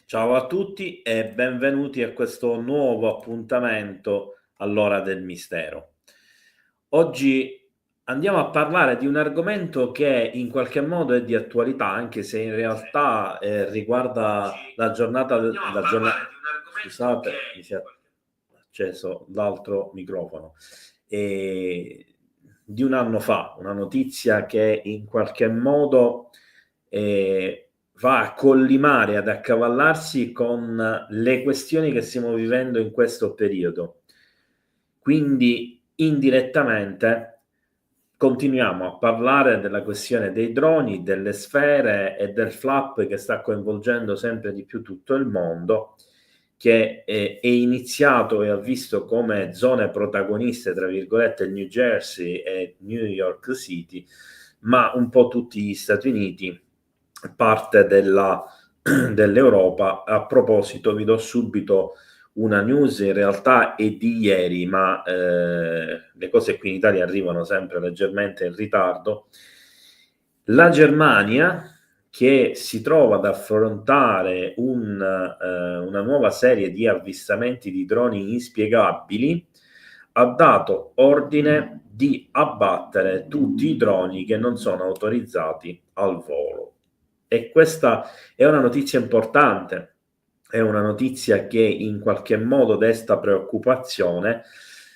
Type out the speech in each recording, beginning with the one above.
Ciao a tutti e benvenuti a questo nuovo appuntamento all'Ora del Mistero. Oggi andiamo a parlare di un argomento che in qualche modo è di attualità, anche se in realtà riguarda la giornata, scusate, mi si è acceso l'altro microfono, e di un anno fa, una notizia che in qualche modo va a collimare, ad accavallarsi con le questioni che stiamo vivendo in questo periodo. Quindi indirettamente continuiamo a parlare della questione dei droni, delle sfere e del flap che sta coinvolgendo sempre di più tutto il mondo, che è iniziato e ha visto come zone protagoniste, tra virgolette, il New Jersey e New York City, ma un po' tutti gli Stati Uniti, parte dell'Europa. A proposito, vi do subito una news, in realtà è di ieri, ma le cose qui in Italia arrivano sempre leggermente in ritardo. La Germania, che si trova ad affrontare una nuova serie di avvistamenti di droni inspiegabili, ha dato ordine di abbattere tutti i droni che non sono autorizzati al volo. E questa è una notizia importante, è una notizia che in qualche modo desta preoccupazione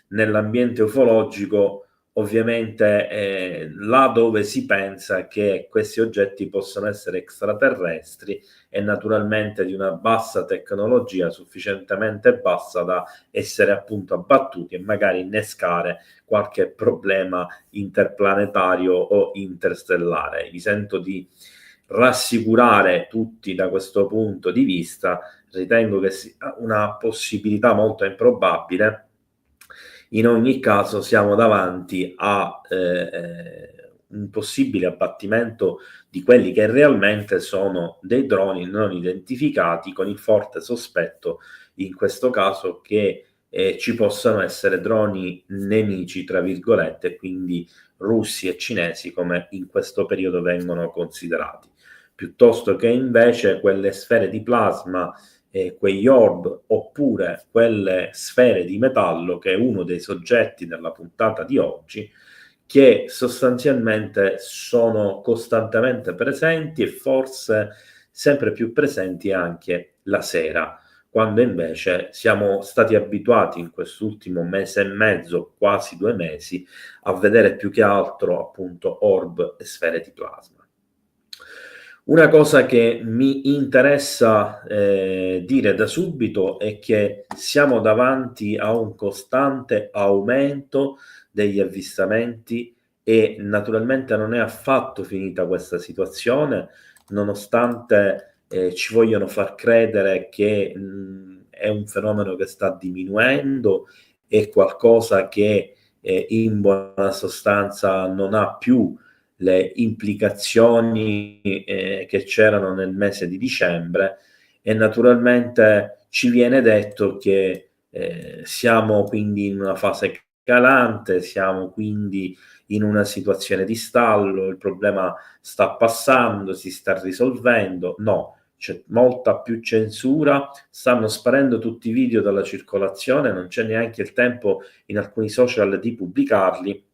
nell'ambiente ufologico, ovviamente là dove si pensa che questi oggetti possono essere extraterrestri e naturalmente di una bassa tecnologia, sufficientemente bassa da essere appunto abbattuti e magari innescare qualche problema interplanetario o interstellare. Mi sento di rassicurare tutti da questo punto di vista. Ritengo che sia una possibilità molto improbabile. In ogni caso siamo davanti a un possibile abbattimento di quelli che realmente sono dei droni non identificati, con il forte sospetto in questo caso che ci possano essere droni nemici, tra virgolette, quindi russi e cinesi, come in questo periodo vengono considerati, piuttosto che invece quelle sfere di plasma, quegli orb, oppure quelle sfere di metallo, che è uno dei soggetti della puntata di oggi, che sostanzialmente sono costantemente presenti e forse sempre più presenti anche la sera, quando invece siamo stati abituati in quest'ultimo mese e mezzo, quasi 2 mesi, a vedere più che altro appunto orb e sfere di plasma. Una cosa che mi interessa dire da subito è che siamo davanti a un costante aumento degli avvistamenti e naturalmente non è affatto finita questa situazione, nonostante ci vogliono far credere che è un fenomeno che sta diminuendo, è qualcosa che in buona sostanza non ha più le implicazioni che c'erano nel mese di dicembre, e naturalmente ci viene detto che siamo quindi in una fase calante, siamo quindi in una situazione di stallo, il problema sta passando, si sta risolvendo. No, c'è molta più censura, stanno sparendo tutti i video dalla circolazione, non c'è neanche il tempo in alcuni social di pubblicarli,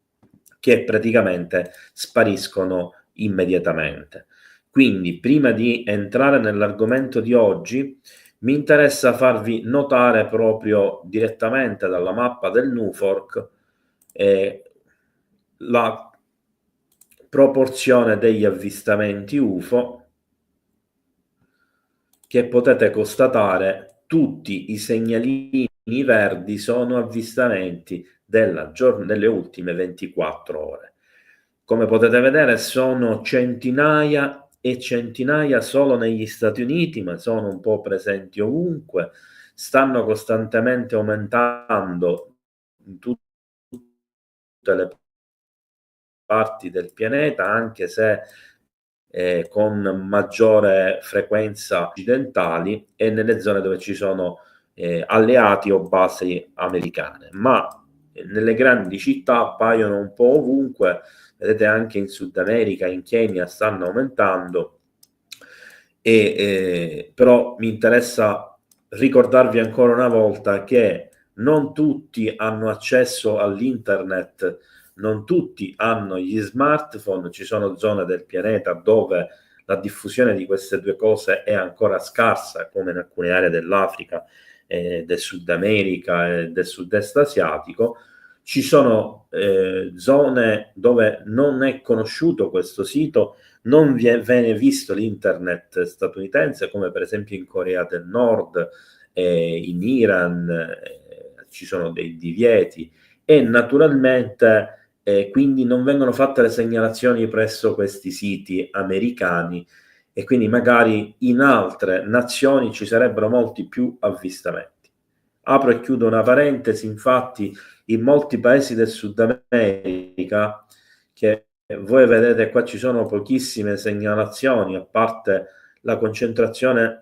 che praticamente spariscono immediatamente. Quindi, prima di entrare nell'argomento di oggi, mi interessa farvi notare proprio direttamente dalla mappa del NUFORC la proporzione degli avvistamenti UFO, che potete constatare tutti i segnalini verdi sono avvistamenti delle ultime 24 ore. Come potete vedere sono centinaia e centinaia solo negli Stati Uniti, ma sono un po' presenti ovunque, stanno costantemente aumentando in tutte le parti del pianeta, anche se con maggiore frequenza occidentali e nelle zone dove ci sono alleati o basi americane, ma nelle grandi città appaiono un po' ovunque. Vedete, anche in Sud America, in Kenya stanno aumentando, Però mi interessa ricordarvi ancora una volta che non tutti hanno accesso all'internet, non tutti hanno gli smartphone, ci sono zone del pianeta dove la diffusione di queste due cose è ancora scarsa, come in alcune aree dell'Africa, del Sud America e del sud-est asiatico. Ci sono zone dove non è conosciuto questo sito, non viene visto l'internet statunitense, come per esempio in Corea del Nord, in Iran, ci sono dei divieti e naturalmente quindi non vengono fatte le segnalazioni presso questi siti americani e quindi magari in altre nazioni ci sarebbero molti più avvistamenti. Apro e chiudo una parentesi, infatti in molti paesi del Sud America, che voi vedete qua ci sono pochissime segnalazioni, a parte la concentrazione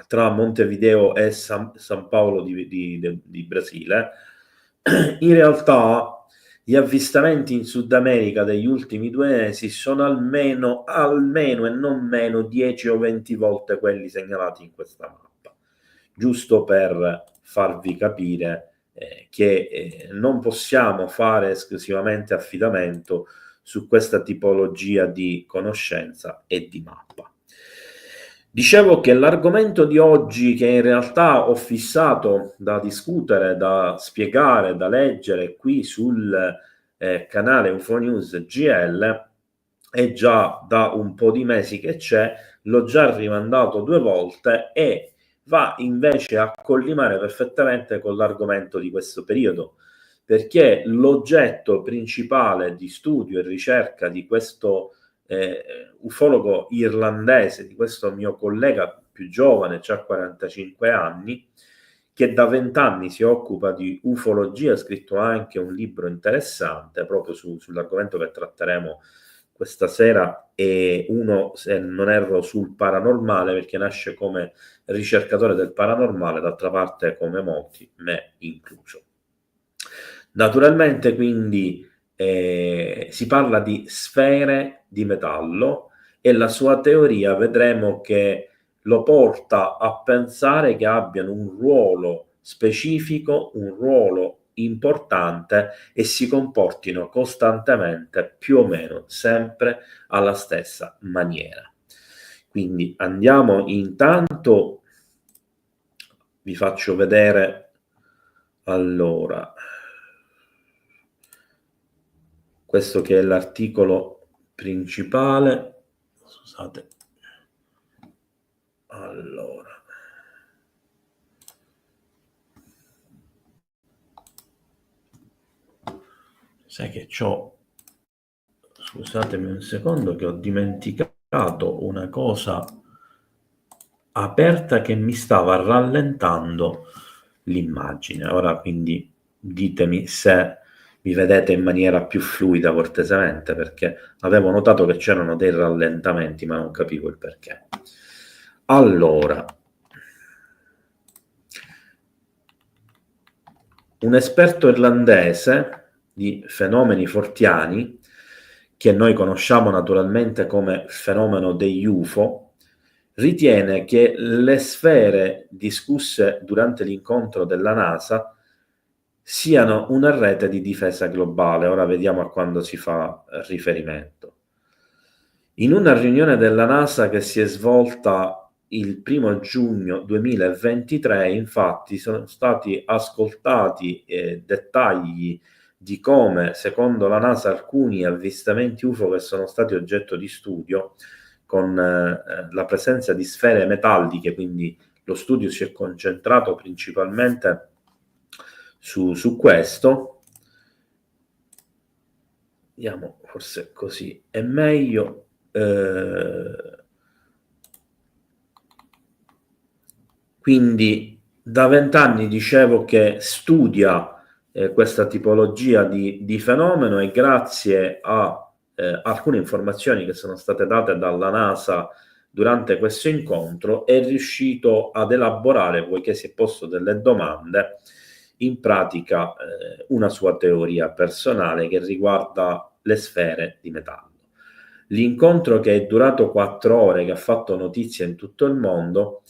tra Montevideo e San Paolo di Brasile, in realtà gli avvistamenti in Sud America degli ultimi 2 mesi sono almeno e non meno 10 o 20 volte quelli segnalati in questa mappa, giusto per farvi capire che non possiamo fare esclusivamente affidamento su questa tipologia di conoscenza e di mappa. Dicevo che l'argomento di oggi, che in realtà ho fissato da discutere, da spiegare, da leggere qui sul canale UFO News GL, è già da un po' di mesi che c'è, l'ho già rimandato 2 volte e va invece a collimare perfettamente con l'argomento di questo periodo, perché l'oggetto principale di studio e ricerca di questo ufologo irlandese, di questo mio collega più giovane, ha 45 anni, che da 20 anni si occupa di ufologia, ha scritto anche un libro interessante proprio sull'argomento che tratteremo questa sera, e uno, se non erro, sul paranormale, perché nasce come ricercatore del paranormale, d'altra parte come molti, me incluso. Naturalmente quindi si parla di sfere di metallo e la sua teoria vedremo che lo porta a pensare che abbiano un ruolo specifico, un ruolo importante e si comportino costantemente più o meno sempre alla stessa maniera. Quindi andiamo, intanto vi faccio vedere, allora, questo che è l'articolo principale. Scusate, allora, sai che scusatemi un secondo che ho dimenticato una cosa aperta che mi stava rallentando l'immagine. Ora quindi ditemi se mi vedete in maniera più fluida cortesemente, perché avevo notato che c'erano dei rallentamenti ma non capivo il perché. Allora, un esperto irlandese di fenomeni forteani, che noi conosciamo naturalmente come fenomeno degli UFO, ritiene che le sfere discusse durante l'incontro della NASA siano una rete di difesa globale. Ora vediamo a quando si fa riferimento. In una riunione della NASA che si è svolta il 1 giugno 2023, infatti, sono stati ascoltati dettagli di come, secondo la NASA, alcuni avvistamenti UFO che sono stati oggetto di studio, con la presenza di sfere metalliche, quindi lo studio si è concentrato principalmente su questo. Vediamo, forse così è meglio. Quindi da 20 anni dicevo che studia questa tipologia di fenomeno, e grazie a alcune informazioni che sono state date dalla NASA durante questo incontro è riuscito ad elaborare, poiché si è posto delle domande, in pratica una sua teoria personale che riguarda le sfere di metallo. L'incontro, che è durato 4 ore, che ha fatto notizia in tutto il mondo,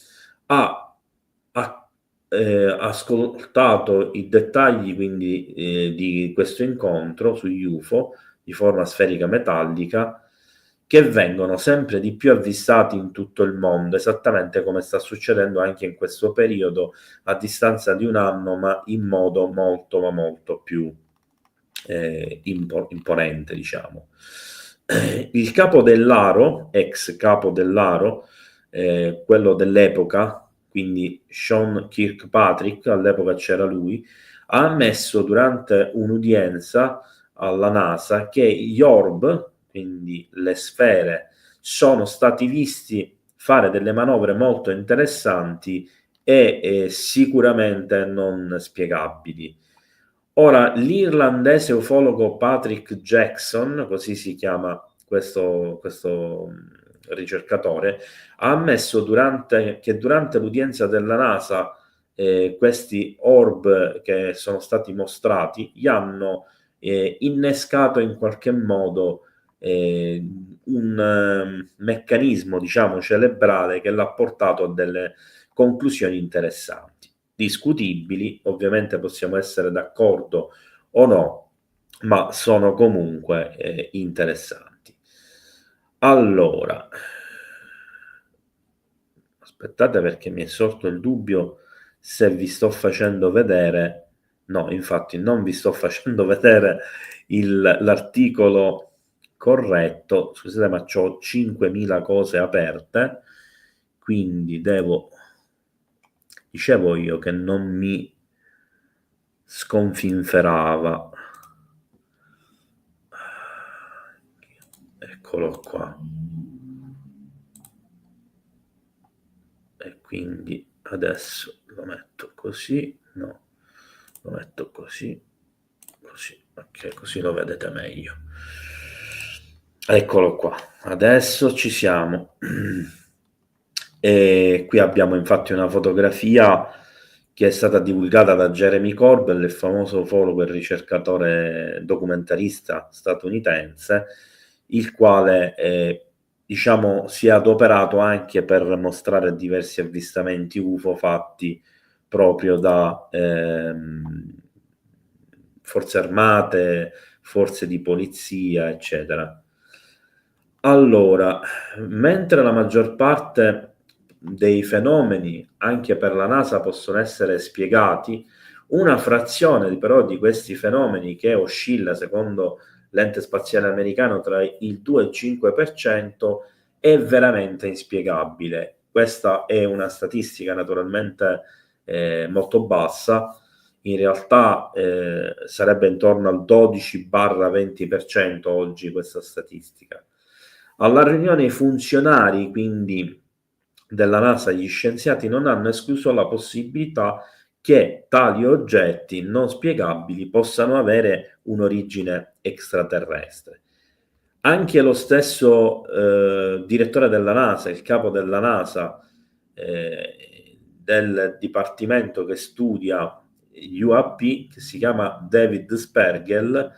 ha ascoltato i dettagli quindi di questo incontro sugli UFO di forma sferica metallica, che vengono sempre di più avvistati in tutto il mondo, esattamente come sta succedendo anche in questo periodo, a distanza di un anno, ma in modo molto, ma molto più imponente, diciamo. Il capo dell'Aro, ex capo dell'Aro, quello dell'epoca, quindi Sean Kirkpatrick, all'epoca c'era lui, ha ammesso durante un'udienza alla NASA che gli orb, quindi le sfere, sono stati visti fare delle manovre molto interessanti e sicuramente non spiegabili. Ora, l'irlandese ufologo Patrick Jackson, così si chiama questo ricercatore, ha ammesso che durante l'udienza della NASA questi orb che sono stati mostrati gli hanno innescato in qualche modo un meccanismo, diciamo, cerebrale che l'ha portato a delle conclusioni interessanti, discutibili, ovviamente possiamo essere d'accordo o no, ma sono comunque interessanti. Allora, aspettate, perché mi è sorto il dubbio se vi sto facendo vedere. No, infatti non vi sto facendo vedere l'articolo corretto. Scusate, ma c'ho 5.000 cose aperte, quindi dicevo io che non mi sconfinferava. Eccolo qua. E quindi adesso lo metto così, no, lo metto così, ok, così lo vedete meglio. Eccolo qua, adesso ci siamo. E qui abbiamo infatti una fotografia che è stata divulgata da Jeremy Corbell, il famoso ufologo e ricercatore documentarista statunitense, il quale diciamo si è adoperato anche per mostrare diversi avvistamenti UFO fatti proprio da forze armate, forze di polizia, eccetera. Allora, mentre la maggior parte dei fenomeni anche per la NASA possono essere spiegati, una frazione però di questi fenomeni, che oscilla secondo l'ente spaziale americano tra il 2 e il 5%, è veramente inspiegabile. Questa è una statistica naturalmente molto bassa, in realtà sarebbe intorno al 12-20% oggi questa statistica. Alla riunione i funzionari, quindi della NASA, gli scienziati non hanno escluso la possibilità che tali oggetti non spiegabili possano avere un'origine extraterrestre. Anche lo stesso direttore della NASA, il capo della NASA, del dipartimento che studia gli UAP, che si chiama David Spergel,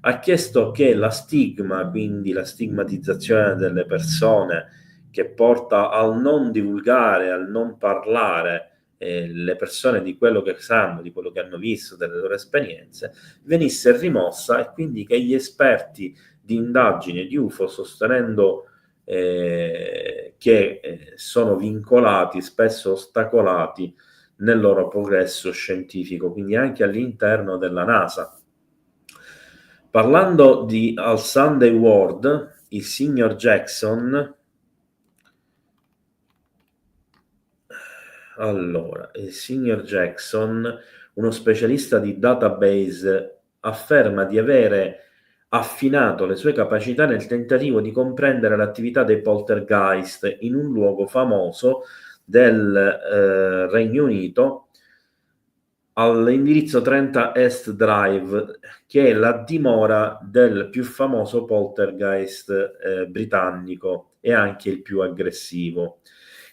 ha chiesto che la stigma, quindi la stigmatizzazione delle persone, che porta al non divulgare, al non parlare le persone di quello che sanno, di quello che hanno visto, delle loro esperienze, venisse rimossa, e quindi che gli esperti di indagine di UFO, sostenendo che sono vincolati, spesso ostacolati nel loro progresso scientifico, quindi anche all'interno della NASA. Parlando al Sunday World, il signor Jackson, uno specialista di database, afferma di avere affinato le sue capacità nel tentativo di comprendere l'attività dei poltergeist in un luogo famoso del Regno Unito, all'indirizzo 30 East Drive, che è la dimora del più famoso poltergeist britannico e anche il più aggressivo.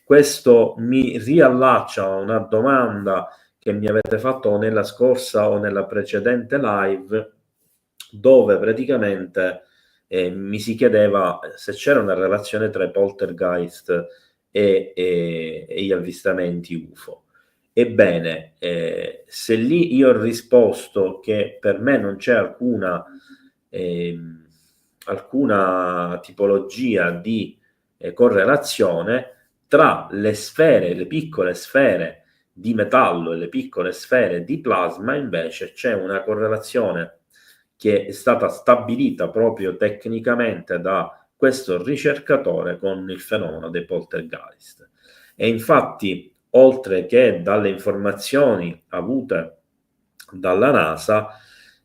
Questo mi riallaccia a una domanda che mi avete fatto o nella scorsa o nella precedente live, dove praticamente mi si chiedeva se c'era una relazione tra i poltergeist e gli avvistamenti UFO. Ebbene, se lì io ho risposto che per me non c'è alcuna tipologia di correlazione tra le sfere, le piccole sfere di metallo e le piccole sfere di plasma, invece c'è una correlazione che è stata stabilita proprio tecnicamente da questo ricercatore con il fenomeno dei poltergeist. E infatti, oltre che dalle informazioni avute dalla NASA,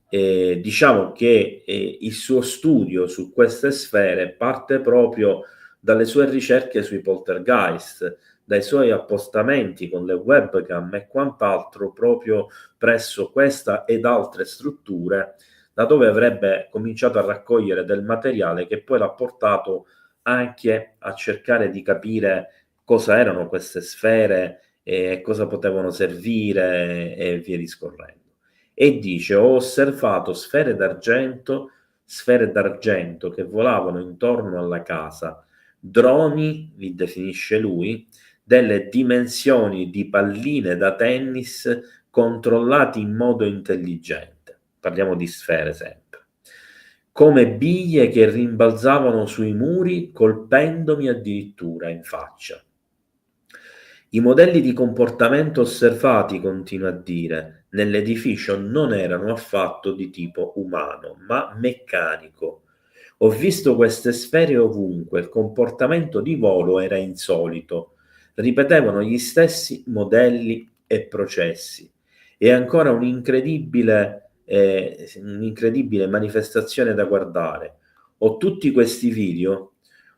diciamo che il suo studio su queste sfere parte proprio dalle sue ricerche sui poltergeist, dai suoi appostamenti con le webcam e quant'altro proprio presso questa ed altre strutture, da dove avrebbe cominciato a raccogliere del materiale che poi l'ha portato anche a cercare di capire cosa erano queste sfere e cosa potevano servire e via discorrendo. E dice: ho osservato sfere d'argento che volavano intorno alla casa, droni, li definisce lui, delle dimensioni di palline da tennis controllati in modo intelligente. Parliamo di sfere sempre. Come biglie che rimbalzavano sui muri, colpendomi addirittura in faccia. I modelli di comportamento osservati, continua a dire, nell'edificio non erano affatto di tipo umano, ma meccanico. Ho visto queste sfere ovunque, il comportamento di volo era insolito, ripetevano gli stessi modelli e processi. E ancora un'incredibile manifestazione da guardare. Ho tutti questi video.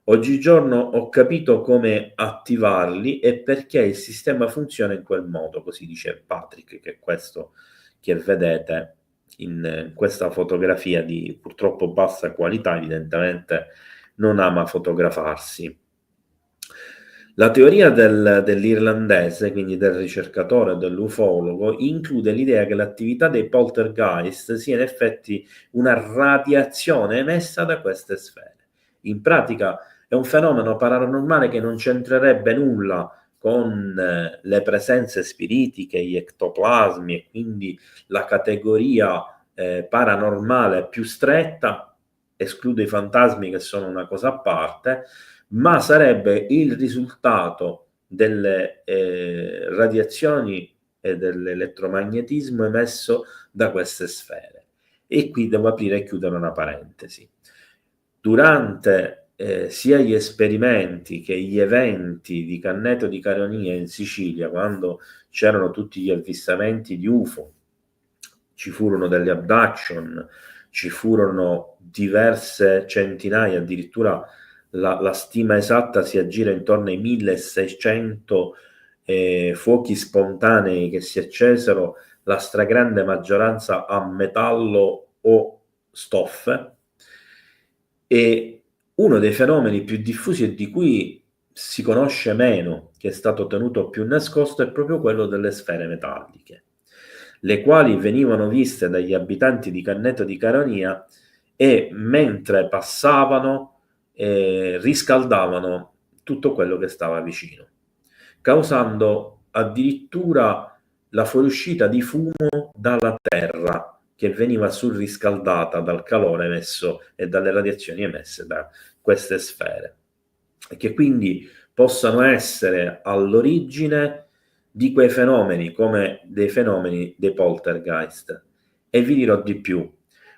Oggigiorno ho capito come attivarli e perché il sistema funziona in quel modo, così dice Patrick, che è questo che vedete in questa fotografia di purtroppo bassa qualità, evidentemente non ama fotografarsi. La teoria dell'irlandese, quindi del ricercatore e dell'ufologo, include l'idea che l'attività dei poltergeist sia in effetti una radiazione emessa da queste sfere. In pratica è un fenomeno paranormale che non c'entrerebbe nulla con le presenze spiritiche, gli ectoplasmi e quindi la categoria paranormale più stretta, esclude i fantasmi che sono una cosa a parte, ma sarebbe il risultato delle radiazioni e dell'elettromagnetismo emesso da queste sfere. E qui devo aprire e chiudere una parentesi. Durante sia gli esperimenti che gli eventi di Canneto di Caronia in Sicilia, quando c'erano tutti gli avvistamenti di UFO, ci furono delle abduction, ci furono diverse centinaia, addirittura la stima esatta si aggira intorno ai 1600 fuochi spontanei che si accesero, la stragrande maggioranza a metallo o stoffe. E uno dei fenomeni più diffusi e di cui si conosce meno, che è stato tenuto più nascosto, è proprio quello delle sfere metalliche, le quali venivano viste dagli abitanti di Canneto di Caronia e mentre passavano riscaldavano tutto quello che stava vicino, causando addirittura la fuoriuscita di fumo dalla terra che veniva surriscaldata dal calore emesso e dalle radiazioni emesse da queste sfere, e che quindi possano essere all'origine di quei fenomeni come dei fenomeni dei poltergeist. E vi dirò di più: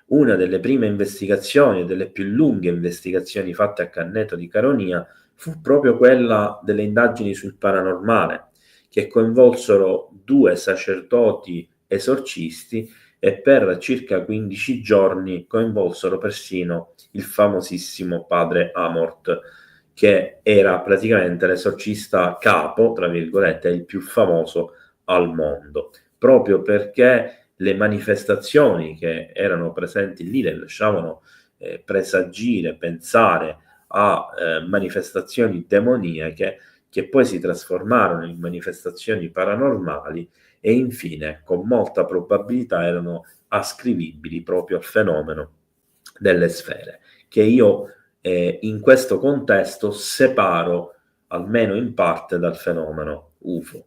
una delle prime investigazioni, delle più lunghe investigazioni fatte a Canneto di Caronia, fu proprio quella delle indagini sul paranormale, che coinvolsero 2 sacerdoti esorcisti e per circa 15 giorni coinvolsero persino il famosissimo padre Amort, che era praticamente l'esorcista capo, tra virgolette, il più famoso al mondo, proprio perché le manifestazioni che erano presenti lì le lasciavano presagire, pensare a manifestazioni demoniache che poi si trasformarono in manifestazioni paranormali e infine con molta probabilità erano ascrivibili proprio al fenomeno delle sfere, che io in questo contesto separo almeno in parte dal fenomeno UFO.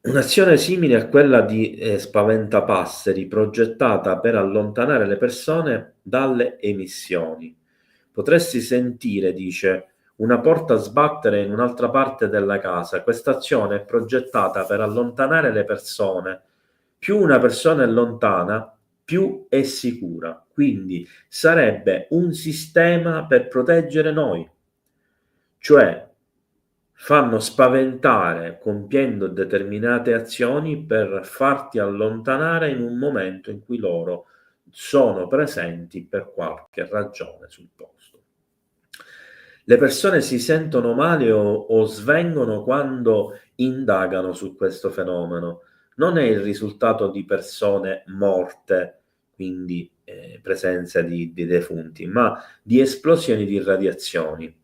Un'azione simile a quella di Spaventapasseri, progettata per allontanare le persone dalle emissioni. Potresti sentire, dice, una porta sbattere in un'altra parte della casa. Questa azione è progettata per allontanare le persone. Più una persona è lontana, più è sicura. Quindi sarebbe un sistema per proteggere noi. Cioè, fanno spaventare compiendo determinate azioni per farti allontanare in un momento in cui loro sono presenti per qualche ragione sul posto. Le persone si sentono male o svengono quando indagano su questo fenomeno. Non è il risultato di persone morte, quindi presenza di defunti, ma di esplosioni di radiazioni.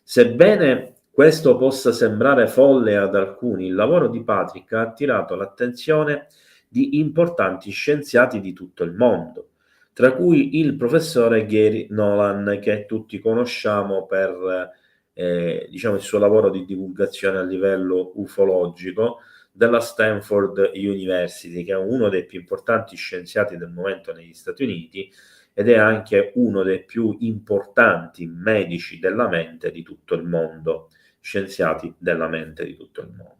Sebbene questo possa sembrare folle ad alcuni, il lavoro di Patrick ha attirato l'attenzione di importanti scienziati di tutto il mondo, tra cui il professore Gary Nolan, che tutti conosciamo per diciamo il suo lavoro di divulgazione a livello ufologico della Stanford University, che è uno dei più importanti scienziati del momento negli Stati Uniti ed è anche uno dei più importanti medici della mente di tutto il mondo, scienziati della mente di tutto il mondo.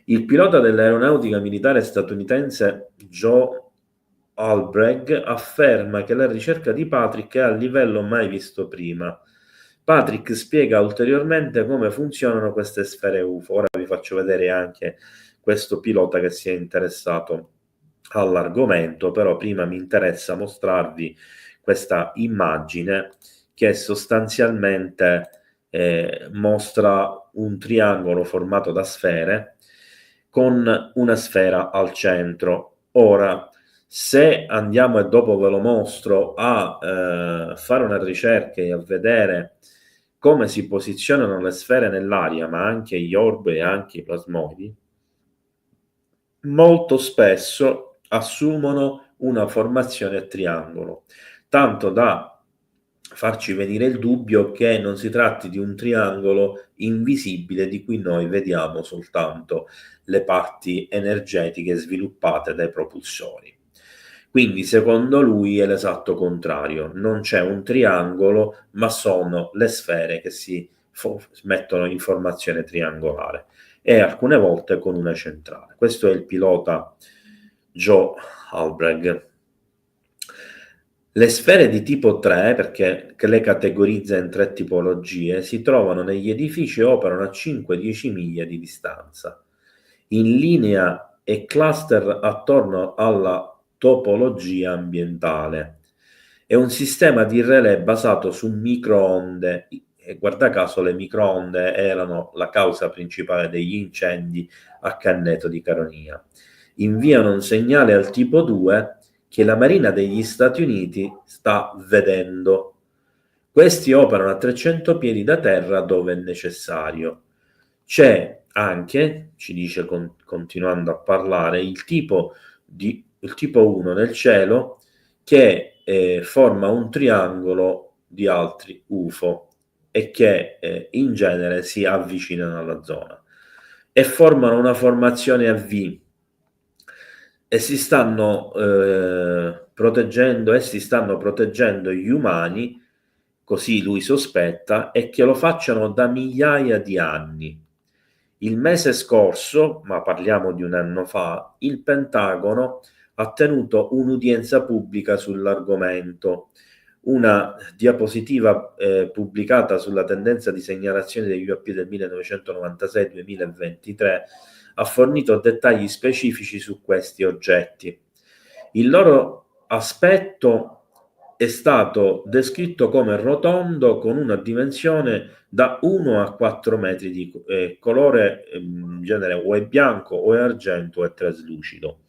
Il pilota dell'aeronautica militare statunitense Joe Albrecht afferma che la ricerca di Patrick è a livello mai visto prima. Patrick spiega ulteriormente come funzionano queste sfere UFO. Ora vi faccio vedere anche questo pilota che si è interessato all'argomento, però prima mi interessa mostrarvi questa immagine che sostanzialmente mostra un triangolo formato da sfere con una sfera al centro. Ora, se andiamo, e dopo ve lo mostro, a fare una ricerca e a vedere come si posizionano le sfere nell'aria, ma anche gli orbi e anche i plasmoidi, molto spesso assumono una formazione a triangolo, tanto da farci venire il dubbio che non si tratti di un triangolo invisibile di cui noi vediamo soltanto le parti energetiche sviluppate dai propulsori. Quindi secondo lui è l'esatto contrario, non c'è un triangolo, ma sono le sfere che si mettono in formazione triangolare e alcune volte con una centrale. Questo è il pilota Joe Albrecht. Le sfere di tipo 3, perché le categorizza in 3 tipologie, si trovano negli edifici e operano a 5-10 miglia di distanza, in linea e cluster attorno alla topologia ambientale. È un sistema di relè basato su microonde, e guarda caso le microonde erano la causa principale degli incendi a Canneto di Caronia. Inviano un segnale al tipo 2 che la Marina degli Stati Uniti sta vedendo. Questi operano a 300 piedi da terra dove è necessario. C'è anche, ci dice continuando a parlare, il tipo 1 nel cielo che forma un triangolo di altri UFO e che in genere si avvicinano alla zona e formano una formazione a V e si stanno proteggendo gli umani, così lui sospetta, e che lo facciano da migliaia di anni. Il mese scorso, ma parliamo di un anno fa, il Pentagono ha tenuto un'udienza pubblica sull'argomento. Una diapositiva pubblicata sulla tendenza di segnalazione degli UAP del 1996-2023 ha fornito dettagli specifici su questi oggetti. Il loro aspetto è stato descritto come rotondo con una dimensione da 1 a 4 metri di colore in genere o è bianco o è argento o è traslucido.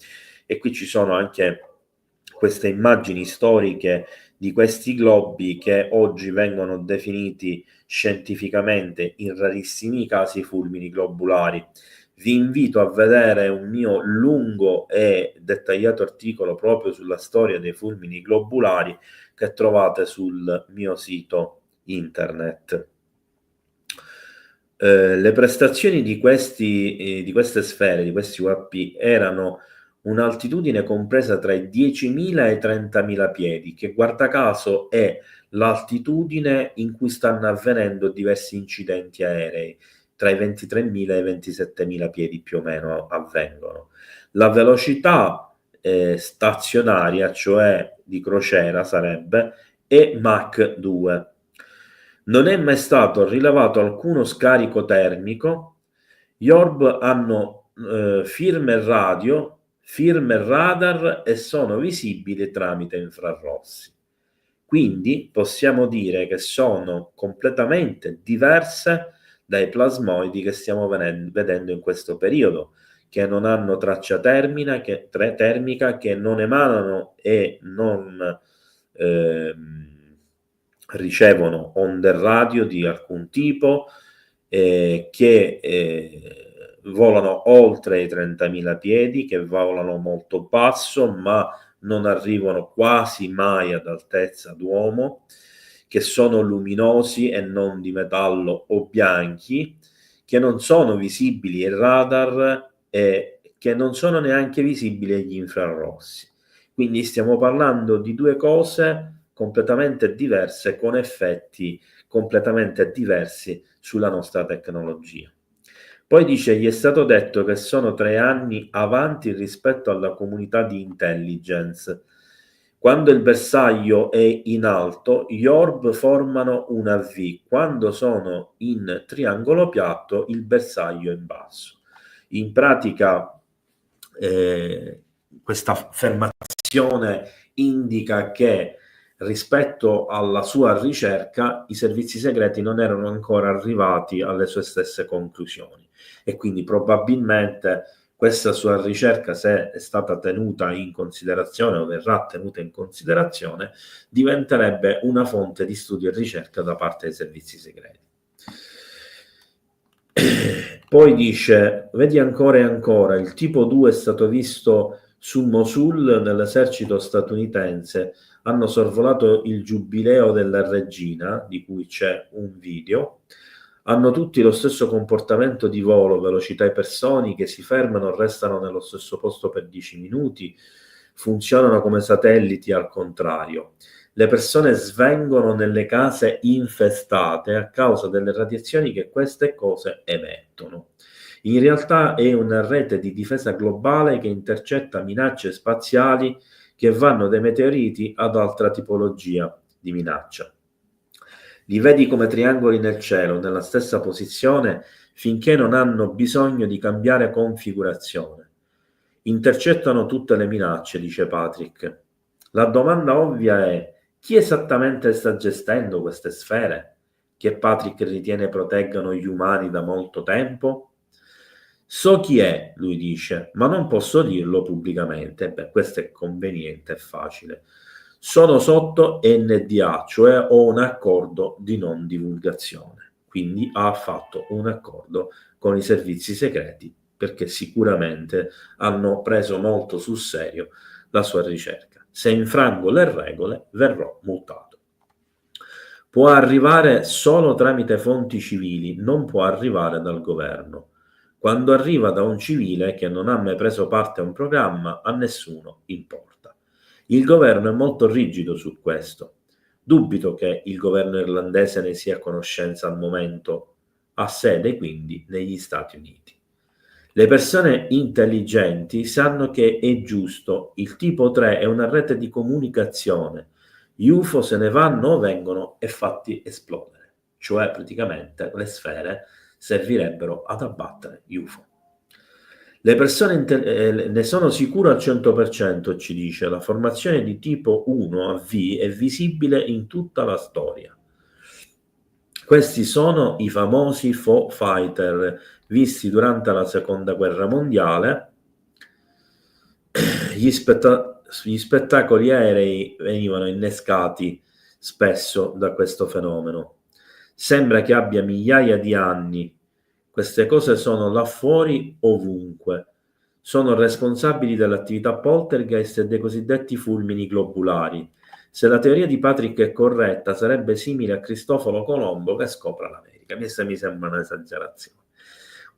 E qui ci sono anche queste immagini storiche di questi globi che oggi vengono definiti scientificamente in rarissimi casi fulmini globulari. vi invito a vedere un mio lungo e dettagliato articolo proprio sulla storia dei fulmini globulari che trovate sul mio sito internet. Le prestazioni di queste sfere, di questi UAP, erano un'altitudine compresa tra i 10.000 e i 30.000 piedi, che guarda caso è l'altitudine in cui stanno avvenendo diversi incidenti aerei, tra i 23.000 e i 27.000 piedi più o meno avvengono. La velocità stazionaria, cioè di crociera sarebbe, è Mach 2. Non è mai stato rilevato alcuno scarico termico. Gli orb hanno firmware radio, firmware radar e sono visibili tramite infrarossi. Quindi possiamo dire che sono completamente diverse dai plasmoidi che stiamo vedendo in questo periodo, che non hanno traccia termica, che non emanano e non ricevono onde radio di alcun tipo, che volano oltre i 30.000 piedi, che volano molto basso, ma non arrivano quasi mai ad altezza d'uomo, che sono luminosi e non di metallo o bianchi, che non sono visibili ai radar e che non sono neanche visibili agli infrarossi. Quindi stiamo parlando di due cose completamente diverse, con effetti completamente diversi sulla nostra tecnologia. Poi dice, gli è stato detto che sono 3 anni avanti rispetto alla comunità di intelligence. Quando il bersaglio è in alto, gli orb formano una V. Quando sono in triangolo piatto, il bersaglio è in basso. In pratica, questa affermazione indica che rispetto alla sua ricerca i servizi segreti non erano ancora arrivati alle sue stesse conclusioni e quindi probabilmente questa sua ricerca, se è stata tenuta in considerazione o verrà tenuta in considerazione, diventerebbe una fonte di studio e ricerca da parte dei servizi segreti. Poi dice, vedi ancora e ancora, il tipo 2 è stato visto su Mosul nell'esercito statunitense, hanno sorvolato il giubileo della regina, di cui c'è un video, hanno tutti lo stesso comportamento di volo, velocità ipersoniche, si fermano, restano nello stesso posto per 10 minuti, funzionano come satelliti al contrario. Le persone svengono nelle case infestate a causa delle radiazioni che queste cose emettono. In realtà è una rete di difesa globale che intercetta minacce spaziali che vanno dai meteoriti ad altra tipologia di minaccia. Li vedi come triangoli nel cielo, nella stessa posizione, finché non hanno bisogno di cambiare configurazione. Intercettano tutte le minacce, dice Patrick. La domanda ovvia è: chi esattamente sta gestendo queste sfere, che Patrick ritiene proteggano gli umani da molto tempo? So chi è, lui dice, ma non posso dirlo pubblicamente. Beh, questo è conveniente e facile. Sono sotto NDA, cioè ho un accordo di non divulgazione. Quindi ha fatto un accordo con i servizi segreti perché sicuramente hanno preso molto sul serio la sua ricerca. Se infrango le regole, verrò multato. Può arrivare solo tramite fonti civili, non può arrivare dal governo. Quando arriva da un civile che non ha mai preso parte a un programma, a nessuno importa. Il governo è molto rigido su questo. Dubito che il governo irlandese ne sia a conoscenza al momento, ha sede quindi negli Stati Uniti. Le persone intelligenti sanno che è giusto, il tipo 3 è una rete di comunicazione. Gli UFO se ne vanno o vengono e fatti esplodere, cioè praticamente le sfere servirebbero ad abbattere gli UFO. Le persone ne sono sicuro al 100%, ci dice, la formazione di tipo 1 a V è visibile in tutta la storia. Questi sono i famosi Foo Fighter, visti durante la Seconda Guerra Mondiale. Gli spettacoli aerei venivano innescati spesso da questo fenomeno. Sembra che abbia migliaia di anni Queste cose sono là fuori ovunque. Sono responsabili dell'attività poltergeist e dei cosiddetti fulmini globulari. Se la teoria di Patrick è corretta, sarebbe simile a Cristoforo Colombo che scopre l'America. Questa mi sembra un'esagerazione.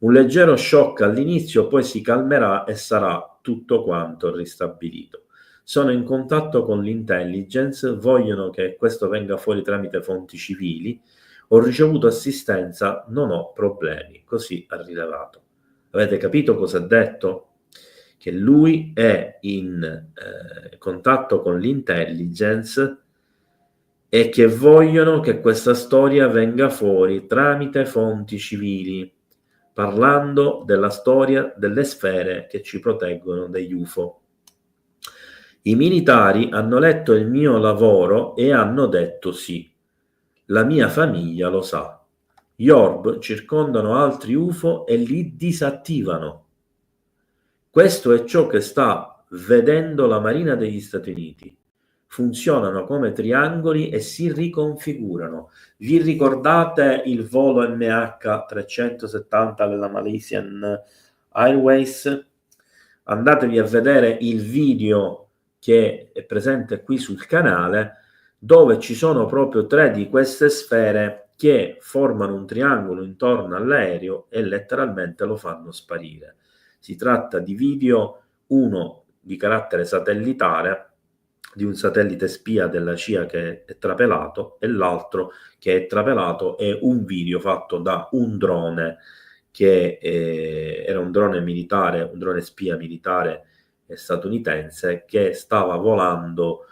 Un leggero shock all'inizio, poi si calmerà e sarà tutto quanto ristabilito. Sono in contatto con l'intelligence, vogliono che questo venga fuori tramite fonti civili. Ho ricevuto assistenza, non ho problemi. Così ha rilevato. Avete capito cosa ha detto? Che lui è in contatto con l'intelligence e che vogliono che questa storia venga fuori tramite fonti civili, parlando della storia delle sfere che ci proteggono dagli UFO. I militari hanno letto il mio lavoro e hanno detto sì. La mia famiglia lo sa. Gli orb circondano altri UFO e li disattivano. Questo è ciò che sta vedendo la Marina degli Stati Uniti. Funzionano come triangoli e si riconfigurano. Vi ricordate il volo MH370 della Malaysian Airways? Andatevi a vedere il video che è presente qui sul canale, dove ci sono proprio 3 di queste sfere che formano un triangolo intorno all'aereo e letteralmente lo fanno sparire. Si tratta di video, uno di carattere satellitare, di un satellite spia della CIA che è trapelato, e l'altro che è trapelato è un video fatto da un drone che era un drone militare, un drone spia militare statunitense che stava volando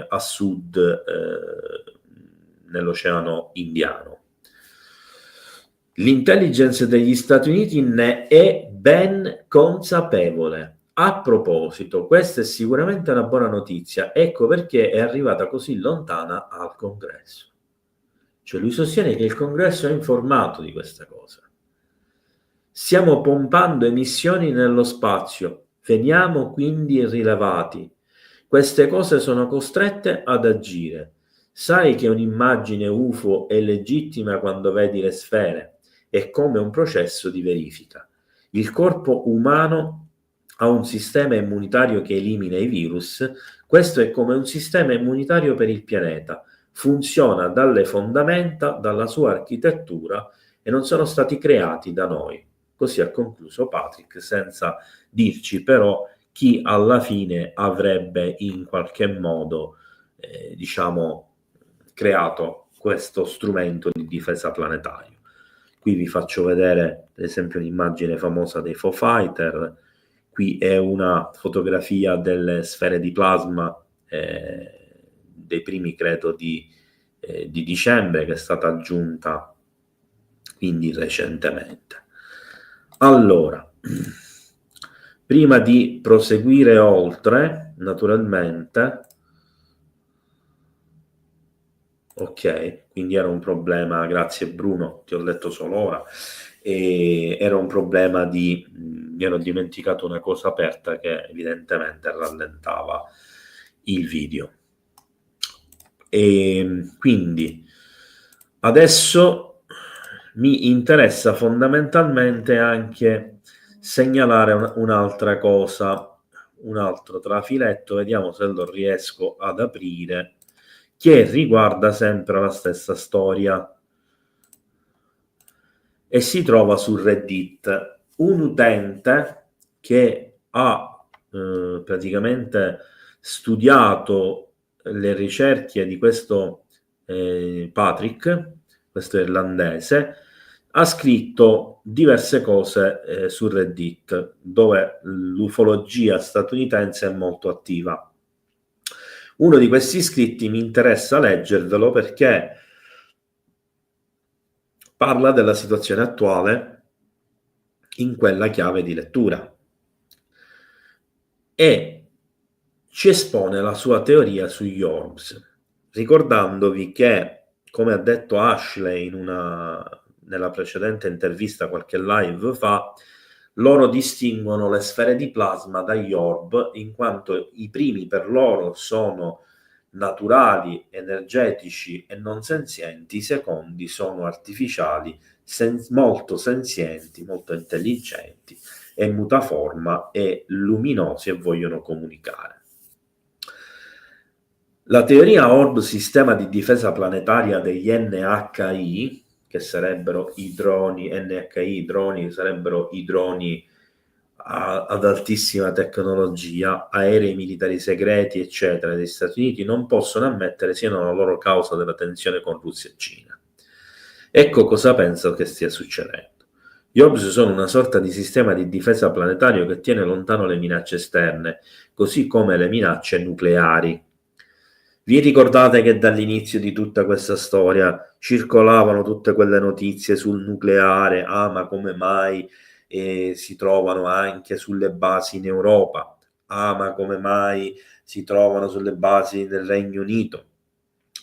a sud nell'Oceano Indiano. L'intelligence degli Stati Uniti ne è ben consapevole. A proposito, questa è sicuramente una buona notizia, ecco perché è arrivata così lontana al Congresso. Cioè lui sostiene che il Congresso è informato di questa cosa. Stiamo pompando emissioni nello spazio, veniamo quindi rilevati. Queste cose sono costrette ad agire. Sai che un'immagine UFO è legittima quando vedi le sfere? È come un processo di verifica. Il corpo umano ha un sistema immunitario che elimina i virus, questo è come un sistema immunitario per il pianeta, funziona dalle fondamenta, dalla sua architettura e non sono stati creati da noi. Così ha concluso Patrick, senza dirci però chi alla fine avrebbe in qualche modo, creato questo strumento di difesa planetario. Qui vi faccio vedere, ad esempio, un'immagine famosa dei Foo Fighter. Qui è una fotografia delle sfere di plasma dei primi, credo, di dicembre, che è stata aggiunta quindi recentemente. Allora, prima di proseguire oltre, naturalmente, ok, quindi era un problema, grazie Bruno, ti ho letto solo ora, era un problema mi ero dimenticato una cosa aperta che evidentemente rallentava il video. E quindi adesso mi interessa fondamentalmente anche segnalare un'altra cosa, un altro trafiletto, vediamo se lo riesco ad aprire, che riguarda sempre la stessa storia e si trova su Reddit. Un utente che ha praticamente studiato le ricerche di questo Patrick, questo irlandese, ha scritto diverse cose su Reddit, dove l'ufologia statunitense è molto attiva. Uno di questi scritti mi interessa leggervelo perché parla della situazione attuale in quella chiave di lettura e ci espone la sua teoria sugli orbs, ricordandovi che, come ha detto Ashley nella precedente intervista qualche live fa, loro distinguono le sfere di plasma dagli orb, in quanto i primi per loro sono naturali, energetici e non senzienti, i secondi sono artificiali, molto senzienti, molto intelligenti e mutaforma e luminosi e vogliono comunicare. La teoria Orb sistema di difesa planetaria degli NHI, che sarebbero i droni, NHI, droni, sarebbero i droni ad altissima tecnologia, aerei militari segreti, eccetera, degli Stati Uniti, non possono ammettere siano la loro causa della tensione con Russia e Cina. Ecco cosa penso che stia succedendo. Gli OBS sono una sorta di sistema di difesa planetario che tiene lontano le minacce esterne, così come le minacce nucleari. Vi ricordate che dall'inizio di tutta questa storia circolavano tutte quelle notizie sul nucleare? Ah, ma come mai si trovano anche sulle basi in Europa? Ah, ma come mai si trovano sulle basi del Regno Unito?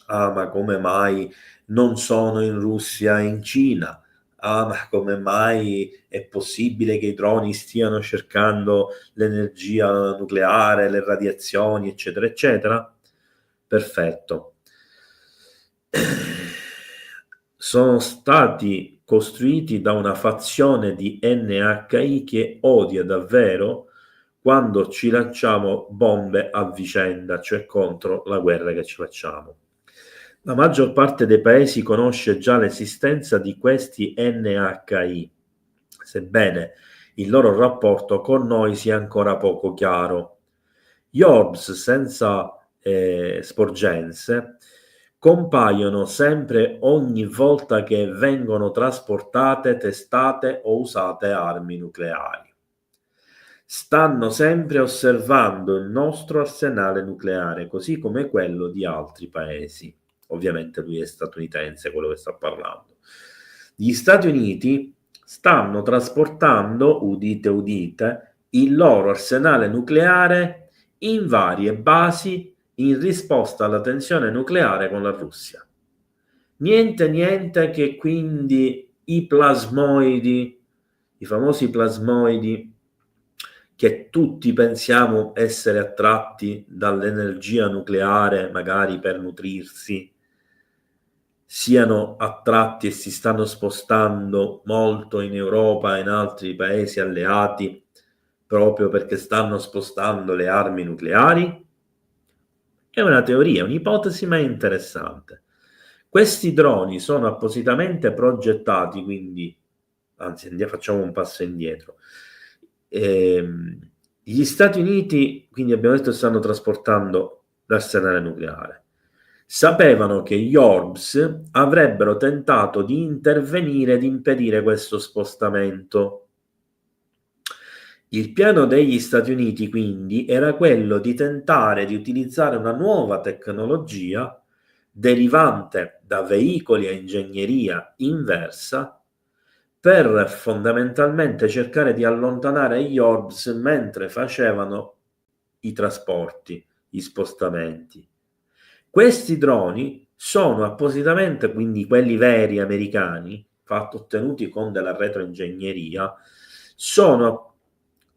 Ah, ma come mai non sono in Russia e in Cina? Ah, ma come mai è possibile che i droni stiano cercando l'energia nucleare, le radiazioni, eccetera, eccetera? Perfetto. Sono stati costruiti da una fazione di NHI che odia davvero quando ci lanciamo bombe a vicenda, cioè contro la guerra che ci facciamo. La maggior parte dei paesi conosce già l'esistenza di questi NHI, sebbene il loro rapporto con noi sia ancora poco chiaro. Gli orbs senza sporgenze compaiono sempre ogni volta che vengono trasportate, testate o usate armi nucleari. Stanno sempre osservando il nostro arsenale nucleare, così come quello di altri paesi. Ovviamente lui è statunitense, quello che sta parlando. Gli Stati Uniti stanno trasportando, udite udite, il loro arsenale nucleare in varie basi in risposta alla tensione nucleare con la Russia. Niente che quindi i plasmoidi, i famosi plasmoidi che tutti pensiamo essere attratti dall'energia nucleare, magari per nutrirsi, siano attratti e si stanno spostando molto in Europa e in altri paesi alleati proprio perché stanno spostando le armi nucleari? È una teoria, un'ipotesi, ma è interessante. Questi droni sono appositamente progettati, quindi, anzi, facciamo un passo indietro. Gli Stati Uniti, quindi abbiamo detto, stanno trasportando l'arsenale nucleare. Sapevano che gli Orbs avrebbero tentato di intervenire ed impedire questo spostamento. Il piano degli Stati Uniti, quindi, era quello di tentare di utilizzare una nuova tecnologia derivante da veicoli a ingegneria inversa per fondamentalmente cercare di allontanare gli Orbs mentre facevano i trasporti, gli spostamenti. Questi droni sono appositamente, quindi quelli veri americani, ottenuti con della retroingegneria, sono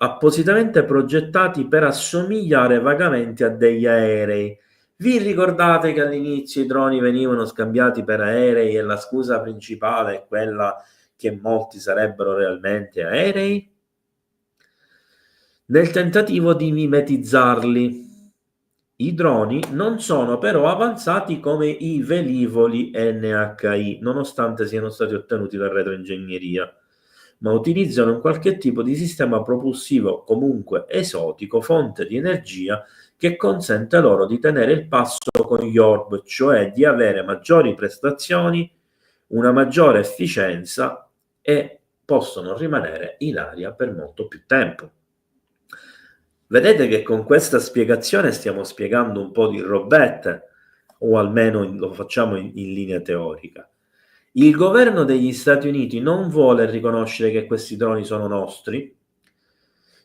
appositamente progettati per assomigliare vagamente a degli aerei. Vi ricordate che all'inizio i droni venivano scambiati per aerei e la scusa principale è quella che molti sarebbero realmente aerei? Nel tentativo di mimetizzarli. I droni non sono però avanzati come i velivoli NHI, nonostante siano stati ottenuti da retroingegneria, ma utilizzano un qualche tipo di sistema propulsivo comunque esotico, fonte di energia che consente loro di tenere il passo con gli orb, cioè di avere maggiori prestazioni, una maggiore efficienza e possono rimanere in aria per molto più tempo. Vedete che con questa spiegazione stiamo spiegando un po' di robette, o almeno lo facciamo in linea teorica. Il governo degli Stati Uniti non vuole riconoscere che questi droni sono nostri,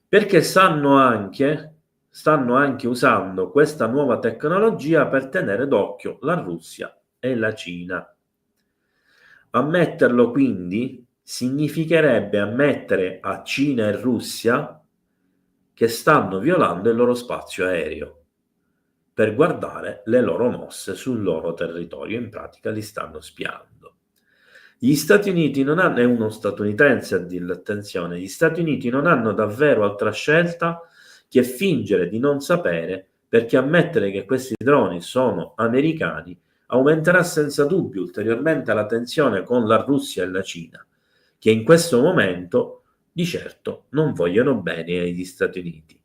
perché stanno anche usando questa nuova tecnologia per tenere d'occhio la Russia e la Cina. Ammetterlo quindi significherebbe ammettere a Cina e Russia che stanno violando il loro spazio aereo per guardare le loro mosse sul loro territorio, in pratica li stanno spiando. Gli Stati Uniti non hanno, è uno statunitense a dirlo, attenzione, gli Stati Uniti non hanno davvero altra scelta che fingere di non sapere, perché ammettere che questi droni sono americani aumenterà senza dubbio ulteriormente la tensione con la Russia e la Cina, che in questo momento di certo non vogliono bene agli Stati Uniti.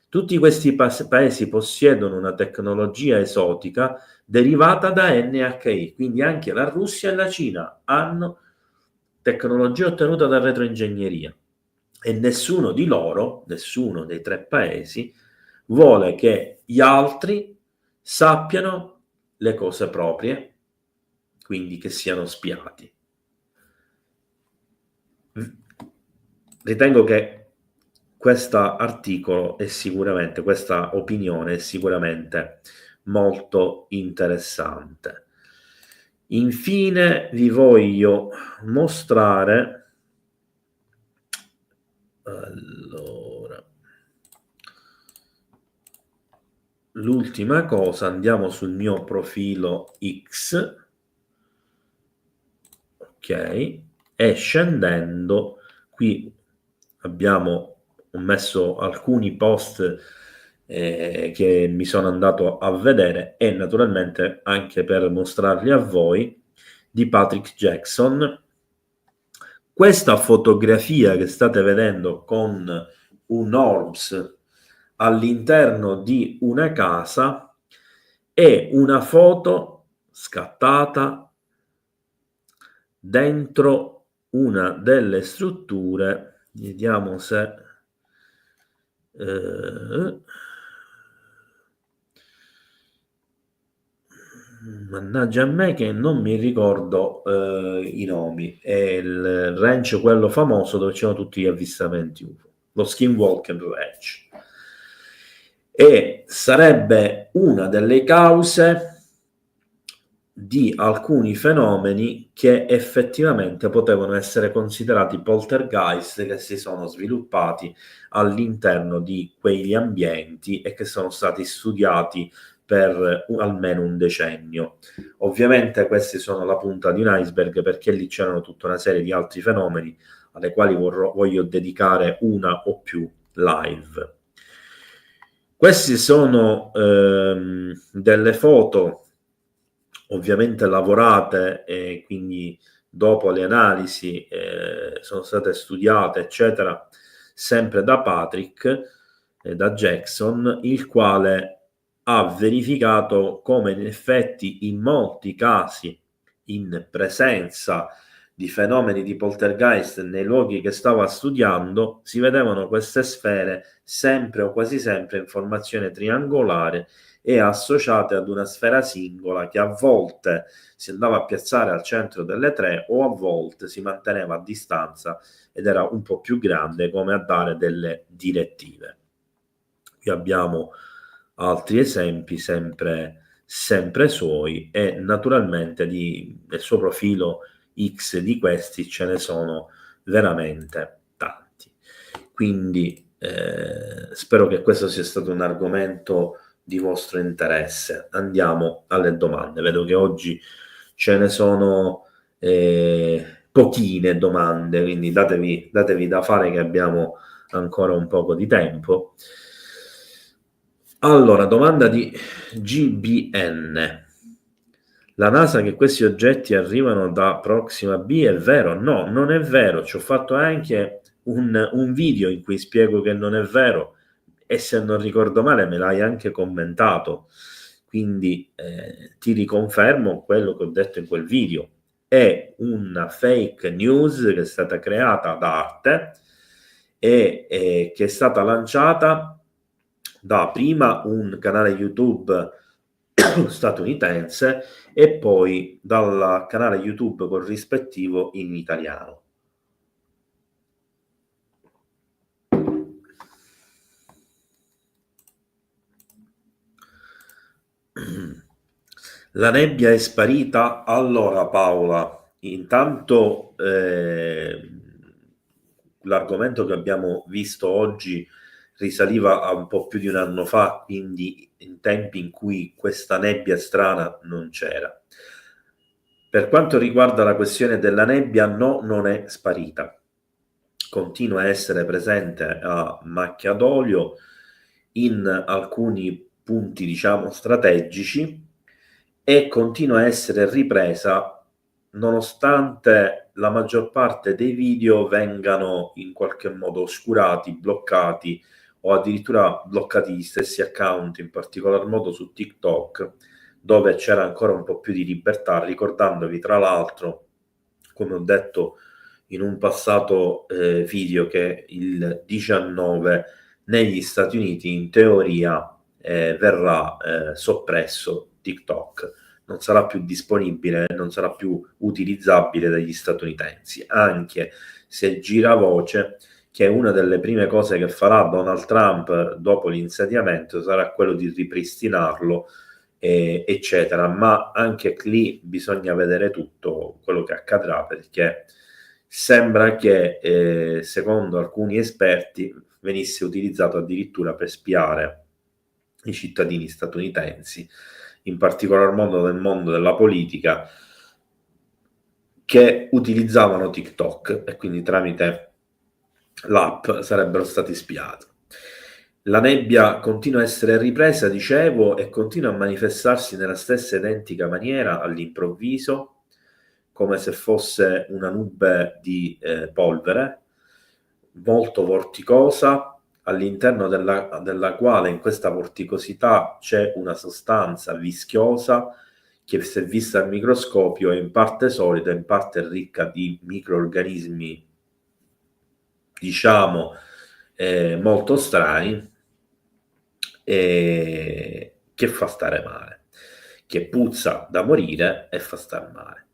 Tutti questi paesi possiedono una tecnologia esotica derivata da NHI, quindi anche la Russia e la Cina hanno tecnologia ottenuta da retroingegneria e nessuno di loro, nessuno dei tre paesi, vuole che gli altri sappiano le cose proprie, quindi che siano spiati. Ritengo che questo articolo è sicuramente, questa opinione è sicuramente molto interessante. Infine vi voglio mostrare, allora, l'ultima cosa, andiamo sul mio profilo X, ok, e scendendo qui ho messo alcuni post che mi sono andato a vedere e naturalmente anche per mostrarli a voi di Patrick Jackson. Questa fotografia che state vedendo con un orbs all'interno di una casa è una foto scattata dentro una delle strutture. Vediamo se mannaggia a me che non mi ricordo i nomi. È il ranch quello famoso dove c'erano tutti gli avvistamenti UFO, lo Skinwalker Ranch, e sarebbe una delle cause di alcuni fenomeni che effettivamente potevano essere considerati poltergeist che si sono sviluppati all'interno di quegli ambienti e che sono stati studiati per almeno un decennio. Ovviamente questi sono la punta di un iceberg, perché lì c'erano tutta una serie di altri fenomeni alle quali voglio dedicare una o più live. Queste sono delle foto ovviamente lavorate e quindi dopo le analisi sono state studiate eccetera, sempre da Patrick da Jackson, il quale ha verificato come in effetti in molti casi in presenza di fenomeni di poltergeist nei luoghi che stava studiando si vedevano queste sfere sempre o quasi sempre in formazione triangolare e associate ad una sfera singola che a volte si andava a piazzare al centro delle tre o a volte si manteneva a distanza ed era un po' più grande, come a dare delle direttive. Qui abbiamo altri esempi sempre suoi e naturalmente nel suo profilo X di questi ce ne sono veramente tanti. Quindi spero che questo sia stato un argomento di vostro interesse. Andiamo alle domande. Vedo che oggi ce ne sono pochine domande, quindi datevi da fare che abbiamo ancora un poco di tempo. Allora, domanda di GBN. La NASA che questi oggetti arrivano da Proxima B è vero? No, non è vero. Ci ho fatto anche un video in cui spiego che non è vero e se non ricordo male me l'hai anche commentato. Quindi ti riconfermo quello che ho detto in quel video. È una fake news che è stata creata da arte e che è stata lanciata da prima un canale YouTube statunitense e poi dal canale YouTube corrispettivo in italiano. La nebbia è sparita. Allora Paola, intanto l'argomento che abbiamo visto oggi risaliva a un po' più di un anno fa, quindi in tempi in cui questa nebbia strana non c'era. Per quanto riguarda la questione della nebbia, no, non è sparita. Continua a essere presente a macchia d'olio in alcuni punti, diciamo, strategici, e continua a essere ripresa nonostante la maggior parte dei video vengano in qualche modo oscurati, bloccati o addirittura bloccati gli stessi account, in particolar modo su TikTok, dove c'era ancora un po' più di libertà, ricordandovi tra l'altro, come ho detto in un passato video, che il 19 negli Stati Uniti in teoria verrà soppresso TikTok, non sarà più disponibile, non sarà più utilizzabile dagli statunitensi, anche se gira voce che una delle prime cose che farà Donald Trump dopo l'insediamento sarà quello di ripristinarlo, eccetera. Ma anche lì bisogna vedere tutto quello che accadrà, perché sembra che, secondo alcuni esperti, venisse utilizzato addirittura per spiare i cittadini statunitensi, in particolar modo nel mondo della politica, che utilizzavano TikTok, e quindi tramite l'app sarebbero stati spiati. La nebbia continua a essere ripresa, dicevo, e continua a manifestarsi nella stessa identica maniera all'improvviso, come se fosse una nube di polvere, molto vorticosa, all'interno della quale, in questa vorticosità, c'è una sostanza vischiosa che, se vista al microscopio, è in parte solida, in parte ricca di microrganismi, diciamo, molto strani, che fa stare male, che puzza da morire e fa stare male.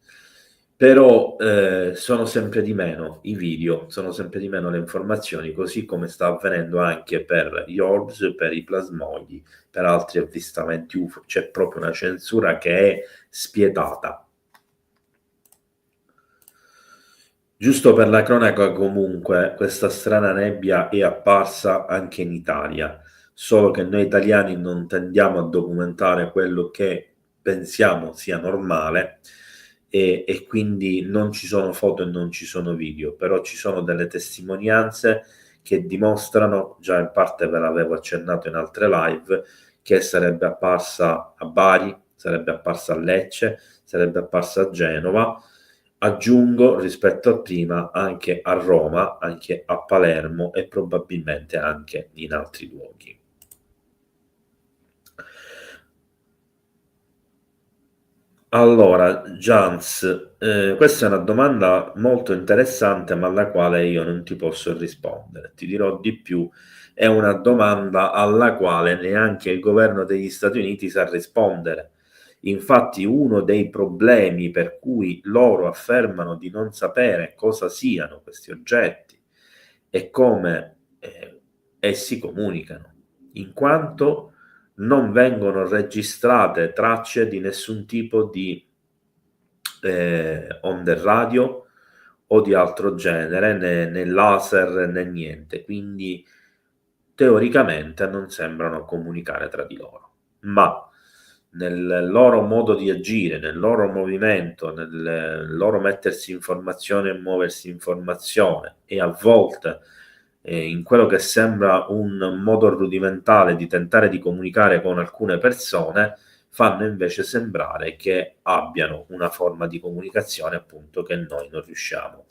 Però sono sempre di meno i video, sono sempre di meno le informazioni, così come sta avvenendo anche per gli orbs, per i plasmodi, per altri avvistamenti UFO. C'è proprio una censura che è spietata. Giusto per la cronaca, comunque, questa strana nebbia è apparsa anche in Italia, solo che noi italiani non tendiamo a documentare quello che pensiamo sia normale, e quindi non ci sono foto e non ci sono video, però ci sono delle testimonianze che dimostrano, già in parte ve l'avevo accennato in altre live, che sarebbe apparsa a Bari, sarebbe apparsa a Lecce, sarebbe apparsa a Genova. Aggiungo, rispetto a prima, anche a Roma, anche a Palermo e probabilmente anche in altri luoghi. Allora, Gianz, questa è una domanda molto interessante, ma alla quale io non ti posso rispondere. Ti dirò di più, è una domanda alla quale neanche il governo degli Stati Uniti sa rispondere. Infatti, uno dei problemi per cui loro affermano di non sapere cosa siano questi oggetti e come essi comunicano, in quanto non vengono registrate tracce di nessun tipo di onde radio o di altro genere, né laser né niente, quindi teoricamente non sembrano comunicare tra di loro, ma nel loro modo di agire, nel loro movimento, nel loro mettersi in formazione e muoversi in formazione, e a volte in quello che sembra un modo rudimentale di tentare di comunicare con alcune persone, fanno invece sembrare che abbiano una forma di comunicazione, appunto, che noi non riusciamo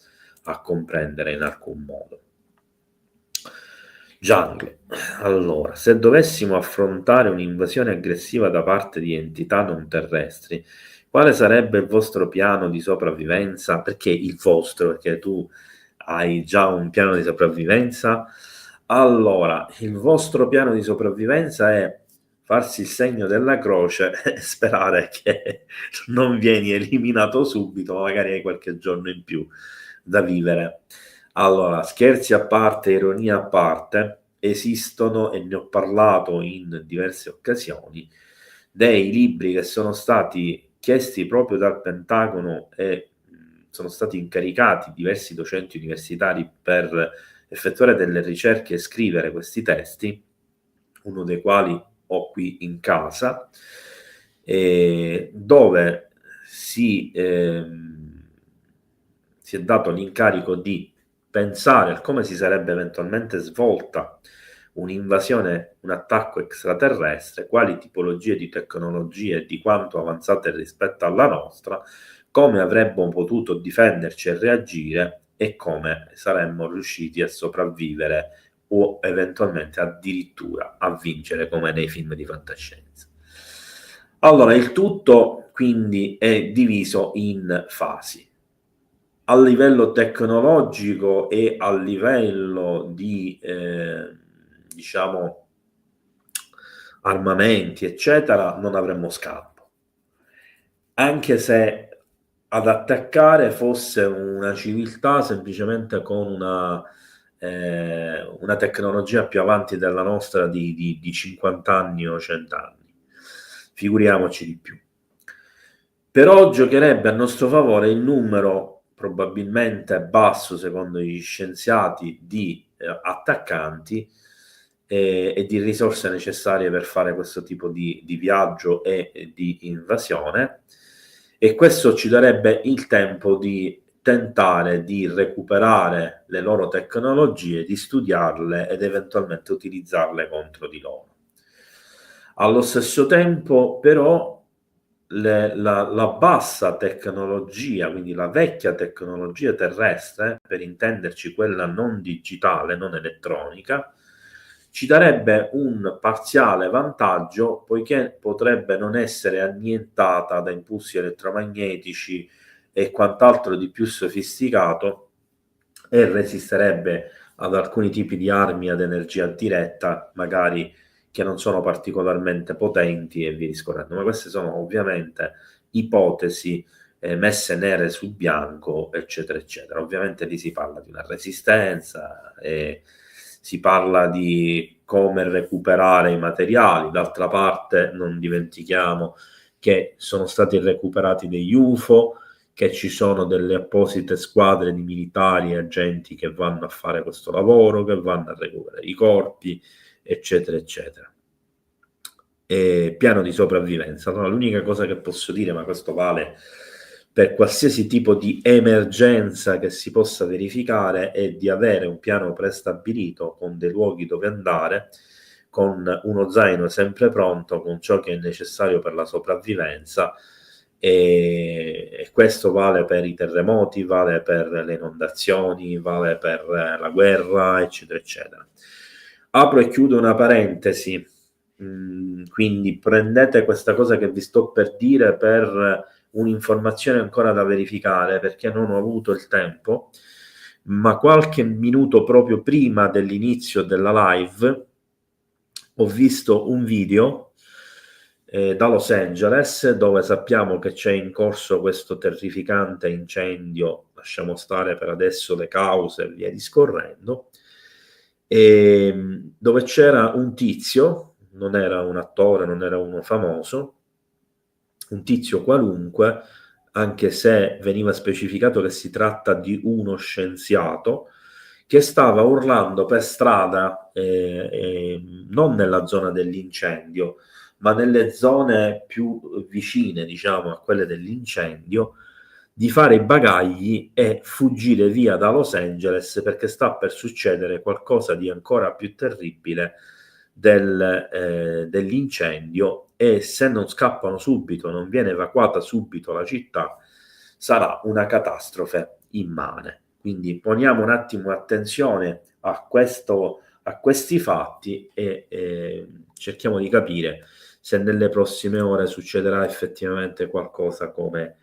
a comprendere in alcun modo. Jungle. Allora, se dovessimo affrontare un'invasione aggressiva da parte di entità non terrestri, quale sarebbe il vostro piano di sopravvivenza? Perché il vostro? Perché tu hai già un piano di sopravvivenza? Allora, il vostro piano di sopravvivenza è farsi il segno della croce e sperare che non vieni eliminato subito, ma magari hai qualche giorno in più da vivere. Allora, scherzi a parte, ironia a parte, esistono, e ne ho parlato in diverse occasioni, dei libri che sono stati chiesti proprio dal Pentagono e sono stati incaricati diversi docenti universitari per effettuare delle ricerche e scrivere questi testi, uno dei quali ho qui in casa, dove si è dato l'incarico di pensare a come si sarebbe eventualmente svolta un'invasione, un attacco extraterrestre, quali tipologie di tecnologie e di quanto avanzate rispetto alla nostra, come avremmo potuto difenderci e reagire e come saremmo riusciti a sopravvivere o eventualmente addirittura a vincere come nei film di fantascienza. Allora, il tutto quindi è diviso in fasi. A livello tecnologico e a livello di, diciamo, armamenti, eccetera, non avremmo scampo. Anche se ad attaccare fosse una civiltà semplicemente con una tecnologia più avanti della nostra di 50 anni o 100 anni. Figuriamoci di più. Però giocherebbe a nostro favore il numero probabilmente basso, secondo gli scienziati, di attaccanti e di risorse necessarie per fare questo tipo di viaggio e di invasione, e questo ci darebbe il tempo di tentare di recuperare le loro tecnologie, di studiarle ed eventualmente utilizzarle contro di loro. Allo stesso tempo, però, la bassa tecnologia, quindi la vecchia tecnologia terrestre, per intenderci quella non digitale, non elettronica, ci darebbe un parziale vantaggio, poiché potrebbe non essere annientata da impulsi elettromagnetici e quant'altro di più sofisticato, e resisterebbe ad alcuni tipi di armi ad energia diretta, magari che non sono particolarmente potenti e via discorrendo. Ma queste sono ovviamente ipotesi messe nere su bianco, eccetera, eccetera. Ovviamente lì si parla di una resistenza, si parla di come recuperare i materiali. D'altra parte non dimentichiamo che sono stati recuperati degli UFO, che ci sono delle apposite squadre di militari e agenti che vanno a fare questo lavoro, che vanno a recuperare i corpi, eccetera, eccetera. Piano di sopravvivenza. Allora, l'unica cosa che posso dire, ma questo vale per qualsiasi tipo di emergenza che si possa verificare, è di avere un piano prestabilito con dei luoghi dove andare, con uno zaino sempre pronto, con ciò che è necessario per la sopravvivenza, e questo vale per i terremoti, vale per le inondazioni, vale per la guerra, eccetera, eccetera. Apro e chiudo una parentesi, quindi prendete questa cosa che vi sto per dire per un'informazione ancora da verificare, perché non ho avuto il tempo, ma qualche minuto proprio prima dell'inizio della live ho visto un video da Los Angeles, dove sappiamo che c'è in corso questo terrificante incendio, lasciamo stare per adesso le cause e via discorrendo, dove c'era un tizio, non era un attore, non era uno famoso, un tizio qualunque, anche se veniva specificato che si tratta di uno scienziato, che stava urlando per strada, non nella zona dell'incendio, ma nelle zone più vicine, diciamo, a quelle dell'incendio, di fare i bagagli e fuggire via da Los Angeles, perché sta per succedere qualcosa di ancora più terribile dell'incendio, e se non scappano subito, non viene evacuata subito la città, sarà una catastrofe immane. Quindi poniamo un attimo attenzione a questi fatti e cerchiamo di capire se nelle prossime ore succederà effettivamente qualcosa come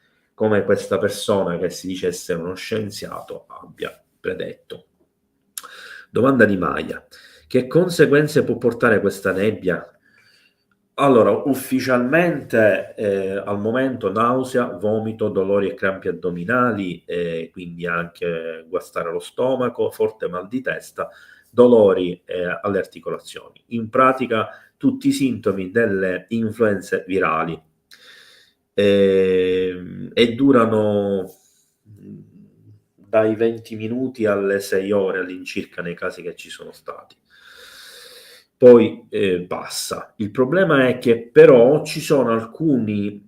questa persona, che si dice essere uno scienziato, abbia predetto. Domanda di Maya: che conseguenze può portare questa nebbia? Allora, ufficialmente al momento nausea, vomito, dolori e crampi addominali, quindi anche guastare lo stomaco, forte mal di testa, dolori alle articolazioni. In pratica tutti i sintomi delle influenze virali, e durano dai 20 minuti alle 6 ore all'incirca nei casi che ci sono stati. Poi passa. Il problema è che però ci sono alcuni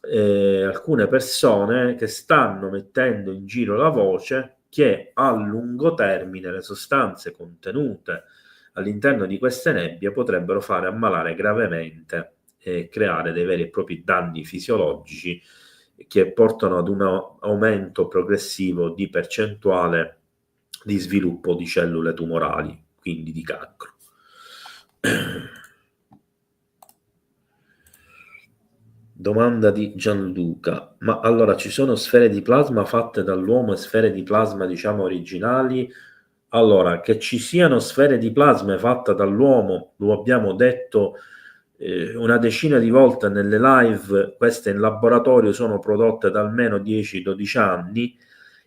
alcune persone che stanno mettendo in giro la voce che a lungo termine le sostanze contenute all'interno di queste nebbie potrebbero fare ammalare gravemente e creare dei veri e propri danni fisiologici che portano ad un aumento progressivo di percentuale di sviluppo di cellule tumorali, quindi di cancro. Domanda di Gianluca: ma allora ci sono sfere di plasma fatte dall'uomo e sfere di plasma, diciamo, originali? Allora, che ci siano sfere di plasma fatte dall'uomo, lo abbiamo detto una decina di volte nelle live, queste in laboratorio sono prodotte da almeno 10-12 anni.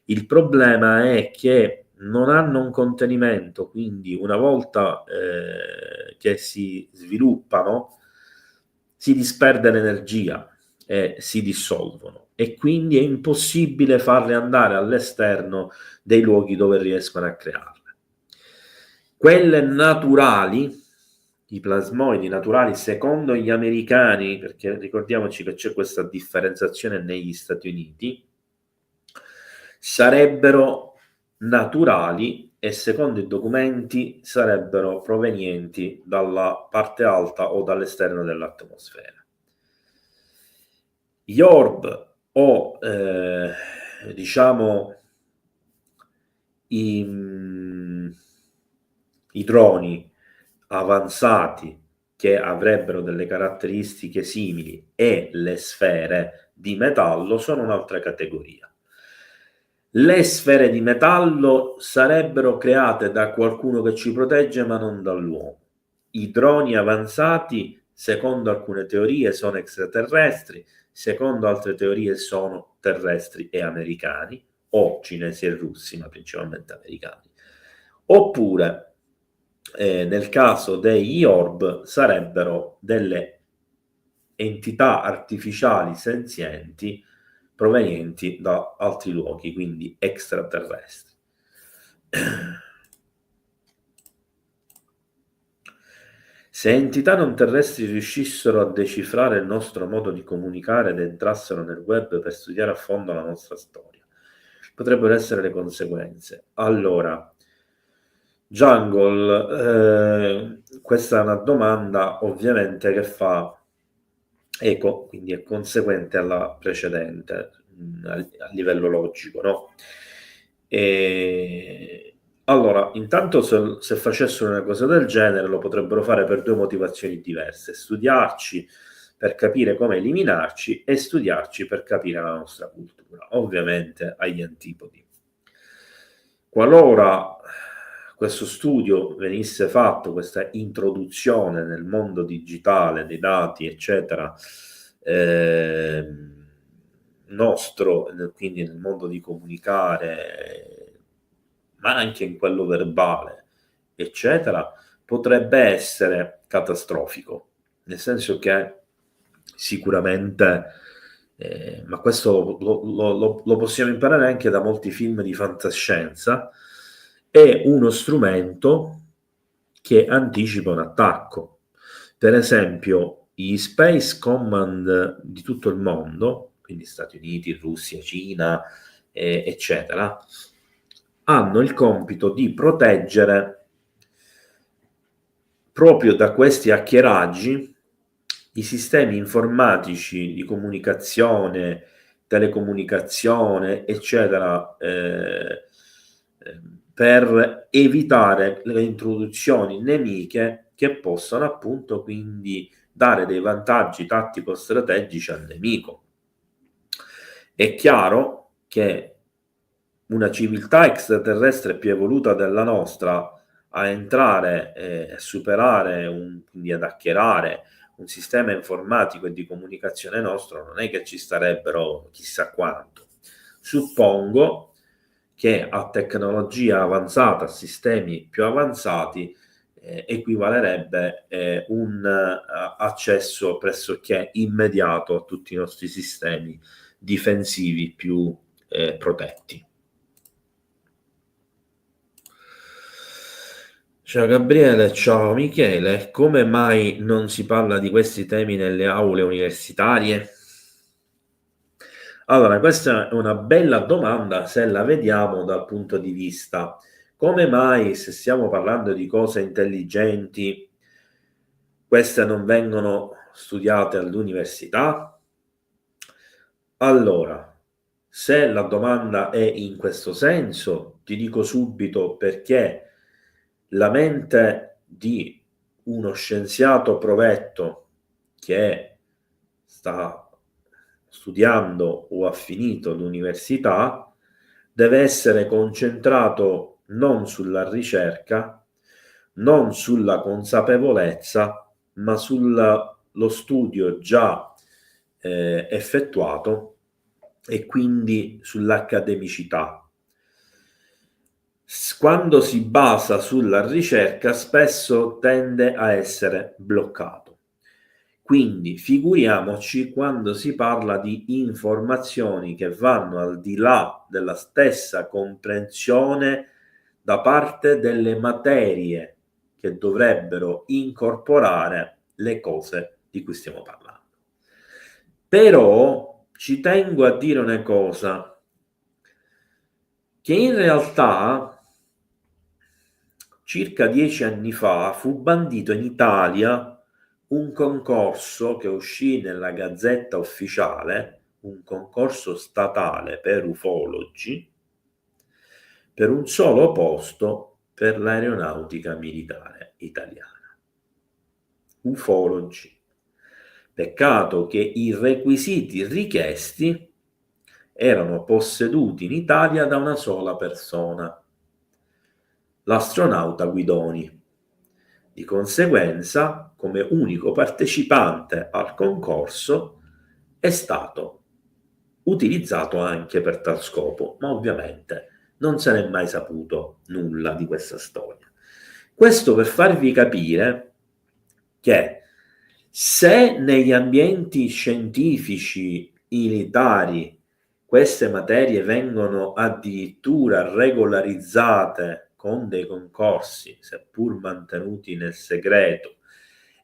Il problema è che non hanno un contenimento, quindi una volta che si sviluppano si disperde l'energia e si dissolvono, e quindi è impossibile farle andare all'esterno dei luoghi dove riescono a crearle. Quelle naturali, i plasmoidi naturali, secondo gli americani, perché ricordiamoci che c'è questa differenziazione negli Stati Uniti, sarebbero naturali e secondo i documenti sarebbero provenienti dalla parte alta o dall'esterno dell'atmosfera. Gli orb o diciamo i droni avanzati che avrebbero delle caratteristiche simili e le sfere di metallo sono un'altra categoria. Le sfere di metallo sarebbero create da qualcuno che ci protegge, ma non dall'uomo. I droni avanzati, secondo alcune teorie, sono extraterrestri, secondo altre teorie sono terrestri e americani, o cinesi e russi, ma principalmente americani. Oppure, nel caso degli orb, sarebbero delle entità artificiali senzienti provenienti da altri luoghi, quindi extraterrestri. Se entità non terrestri riuscissero a decifrare il nostro modo di comunicare ed entrassero nel web per studiare a fondo la nostra storia, potrebbero essere le conseguenze. Allora, Jungle, questa è una domanda ovviamente che fa eco, quindi è conseguente alla precedente a livello logico, no? Allora, intanto se facessero una cosa del genere lo potrebbero fare per due motivazioni diverse: studiarci per capire come eliminarci e studiarci per capire la nostra cultura, ovviamente agli antipodi. Qualora questo studio venisse fatto, questa introduzione nel mondo digitale dei dati, eccetera, nostro, quindi nel mondo di comunicare, ma anche in quello verbale, eccetera, potrebbe essere catastrofico, nel senso che sicuramente, ma questo lo possiamo imparare anche da molti film di fantascienza, è uno strumento che anticipa un attacco. Per esempio, gli Space Command di tutto il mondo, quindi Stati Uniti, Russia, Cina, eccetera, hanno il compito di proteggere proprio da questi hackeraggi i sistemi informatici di comunicazione, telecomunicazione, eccetera, per evitare le introduzioni nemiche che possano appunto quindi dare dei vantaggi tattico-strategici al nemico. È chiaro che una civiltà extraterrestre più evoluta della nostra a entrare e superare, quindi ad hackerare un sistema informatico e di comunicazione nostro, non è che ci starebbero chissà quanto. Suppongo che a tecnologia avanzata, a sistemi più avanzati, equivalerebbe un accesso pressoché immediato a tutti i nostri sistemi difensivi più protetti. Ciao Gabriele, ciao Michele, come mai non si parla di questi temi nelle aule universitarie? Allora, questa è una bella domanda se la vediamo dal punto di vista: come mai, se stiamo parlando di cose intelligenti, queste non vengono studiate all'università? Allora, se la domanda è in questo senso, ti dico subito perché la mente di uno scienziato provetto che sta studiando o ha finito l'università deve essere concentrato non sulla ricerca, non sulla consapevolezza, ma sullo studio già effettuato e quindi sull'accademicità. Quando si basa sulla ricerca spesso tende a essere bloccato. Quindi figuriamoci quando si parla di informazioni che vanno al di là della stessa comprensione da parte delle materie che dovrebbero incorporare le cose di cui stiamo parlando. Però ci tengo a dire una cosa, che in realtà circa 10 anni fa fu bandito in Italia un concorso che uscì nella Gazzetta Ufficiale, un concorso statale per ufologi, per un solo posto per l'aeronautica militare italiana. Ufologi. Peccato che i requisiti richiesti erano posseduti in Italia da una sola persona, l'astronauta Guidoni. Di conseguenza, come unico partecipante al concorso, è stato utilizzato anche per tal scopo, ma ovviamente non se n'è mai saputo nulla di questa storia. Questo per farvi capire che se negli ambienti scientifici militari queste materie vengono addirittura regolarizzate con dei concorsi, seppur mantenuti nel segreto,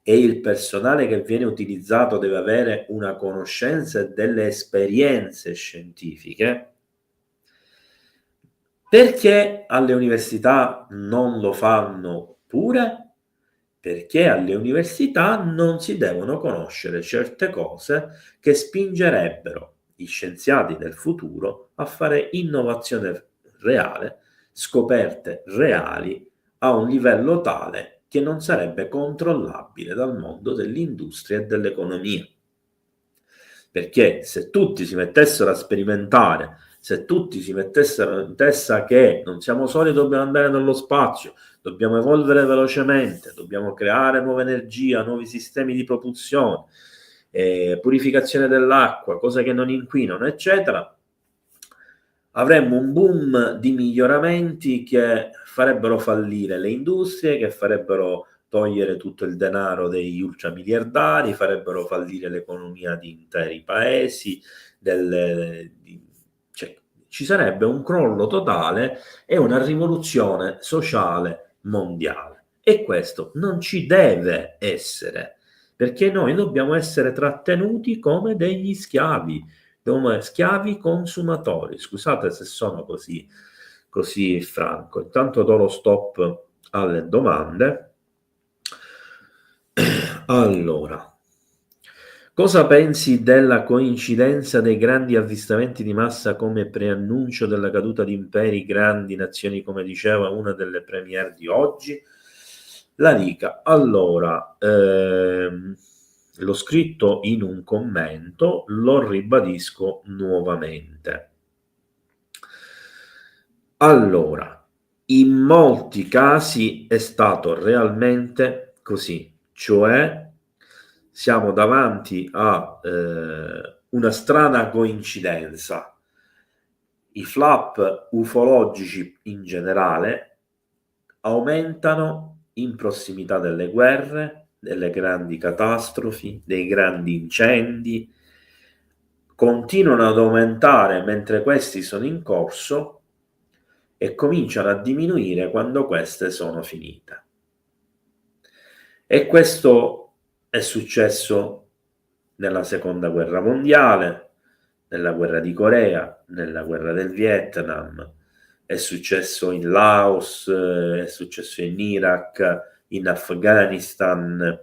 e il personale che viene utilizzato deve avere una conoscenza e delle esperienze scientifiche, perché alle università non lo fanno pure? Perché alle università non si devono conoscere certe cose che spingerebbero gli scienziati del futuro a fare innovazione reale, scoperte reali a un livello tale che non sarebbe controllabile dal mondo dell'industria e dell'economia. Perché se tutti si mettessero a sperimentare, se tutti si mettessero in testa che non siamo soli, dobbiamo andare nello spazio, dobbiamo evolvere velocemente, dobbiamo creare nuova energia, nuovi sistemi di propulsione, purificazione dell'acqua, cose che non inquinano, eccetera, avremmo un boom di miglioramenti che farebbero fallire le industrie, che farebbero togliere tutto il denaro degli ultramiliardari, farebbero fallire l'economia di interi paesi, cioè, ci sarebbe un crollo totale e una rivoluzione sociale mondiale. E questo non ci deve essere, perché noi dobbiamo essere trattenuti come degli schiavi, come schiavi consumatori. Scusate se sono così franco. Intanto do lo stop alle domande. Allora, cosa pensi della coincidenza dei grandi avvistamenti di massa come preannuncio della caduta di imperi, grandi nazioni, come diceva una delle premiere di oggi? La dica. Allora, l'ho scritto in un commento, lo ribadisco nuovamente. Allora, in molti casi è stato realmente così, cioè siamo davanti a una strana coincidenza. I flap ufologici in generale aumentano in prossimità delle guerre, delle grandi catastrofi, dei grandi incendi, continuano ad aumentare mentre questi sono in corso e cominciano a diminuire quando queste sono finite. E questo è successo nella seconda guerra mondiale, nella guerra di Corea, nella guerra del Vietnam, è successo in Laos, è successo in Iraq, in Afghanistan,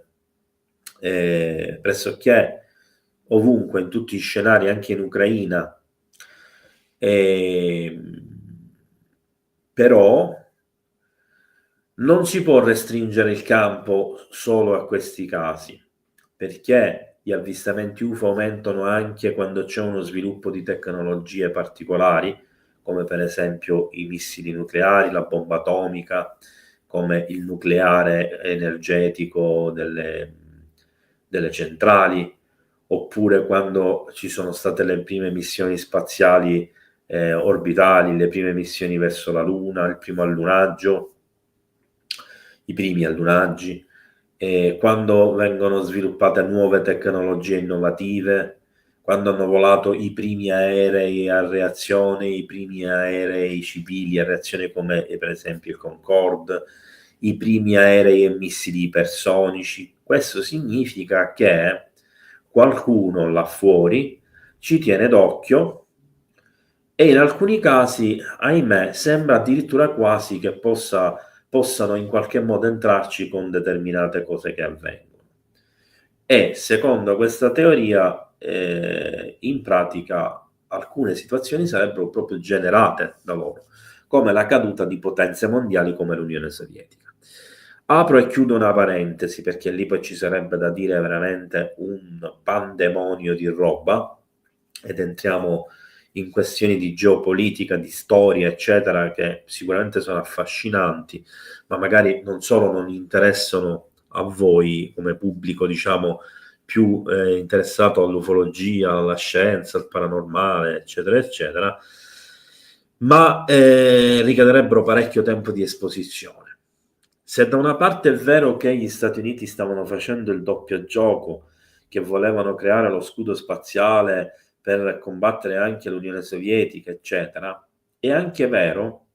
pressoché ovunque, in tutti gli scenari, anche in Ucraina. Però non si può restringere il campo solo a questi casi, perché gli avvistamenti UFO aumentano anche quando c'è uno sviluppo di tecnologie particolari, come per esempio i missili nucleari, la bomba atomica, come il nucleare energetico delle centrali, oppure quando ci sono state le prime missioni spaziali orbitali, le prime missioni verso la Luna, il primo allunaggio, i primi allunaggi, quando vengono sviluppate nuove tecnologie innovative, quando hanno volato i primi aerei a reazione, i primi aerei civili a reazione come per esempio il Concorde, i primi aerei e missili ipersonici. Questo significa che qualcuno là fuori ci tiene d'occhio e in alcuni casi, ahimè, sembra addirittura quasi che possano in qualche modo entrarci con determinate cose che avvengono. E secondo questa teoria, in pratica alcune situazioni sarebbero proprio generate da loro, come la caduta di potenze mondiali come l'Unione Sovietica. Apro e chiudo una parentesi, perché lì poi ci sarebbe da dire veramente un pandemonio di roba, ed entriamo in questioni di geopolitica, di storia, eccetera, che sicuramente sono affascinanti, ma magari non solo non interessano a voi come pubblico, diciamo, più interessato all'ufologia, alla scienza, al paranormale, eccetera, eccetera, ma richiederebbero parecchio tempo di esposizione. Se da una parte è vero che gli Stati Uniti stavano facendo il doppio gioco, che volevano creare lo scudo spaziale per combattere anche l'Unione Sovietica, eccetera, è anche vero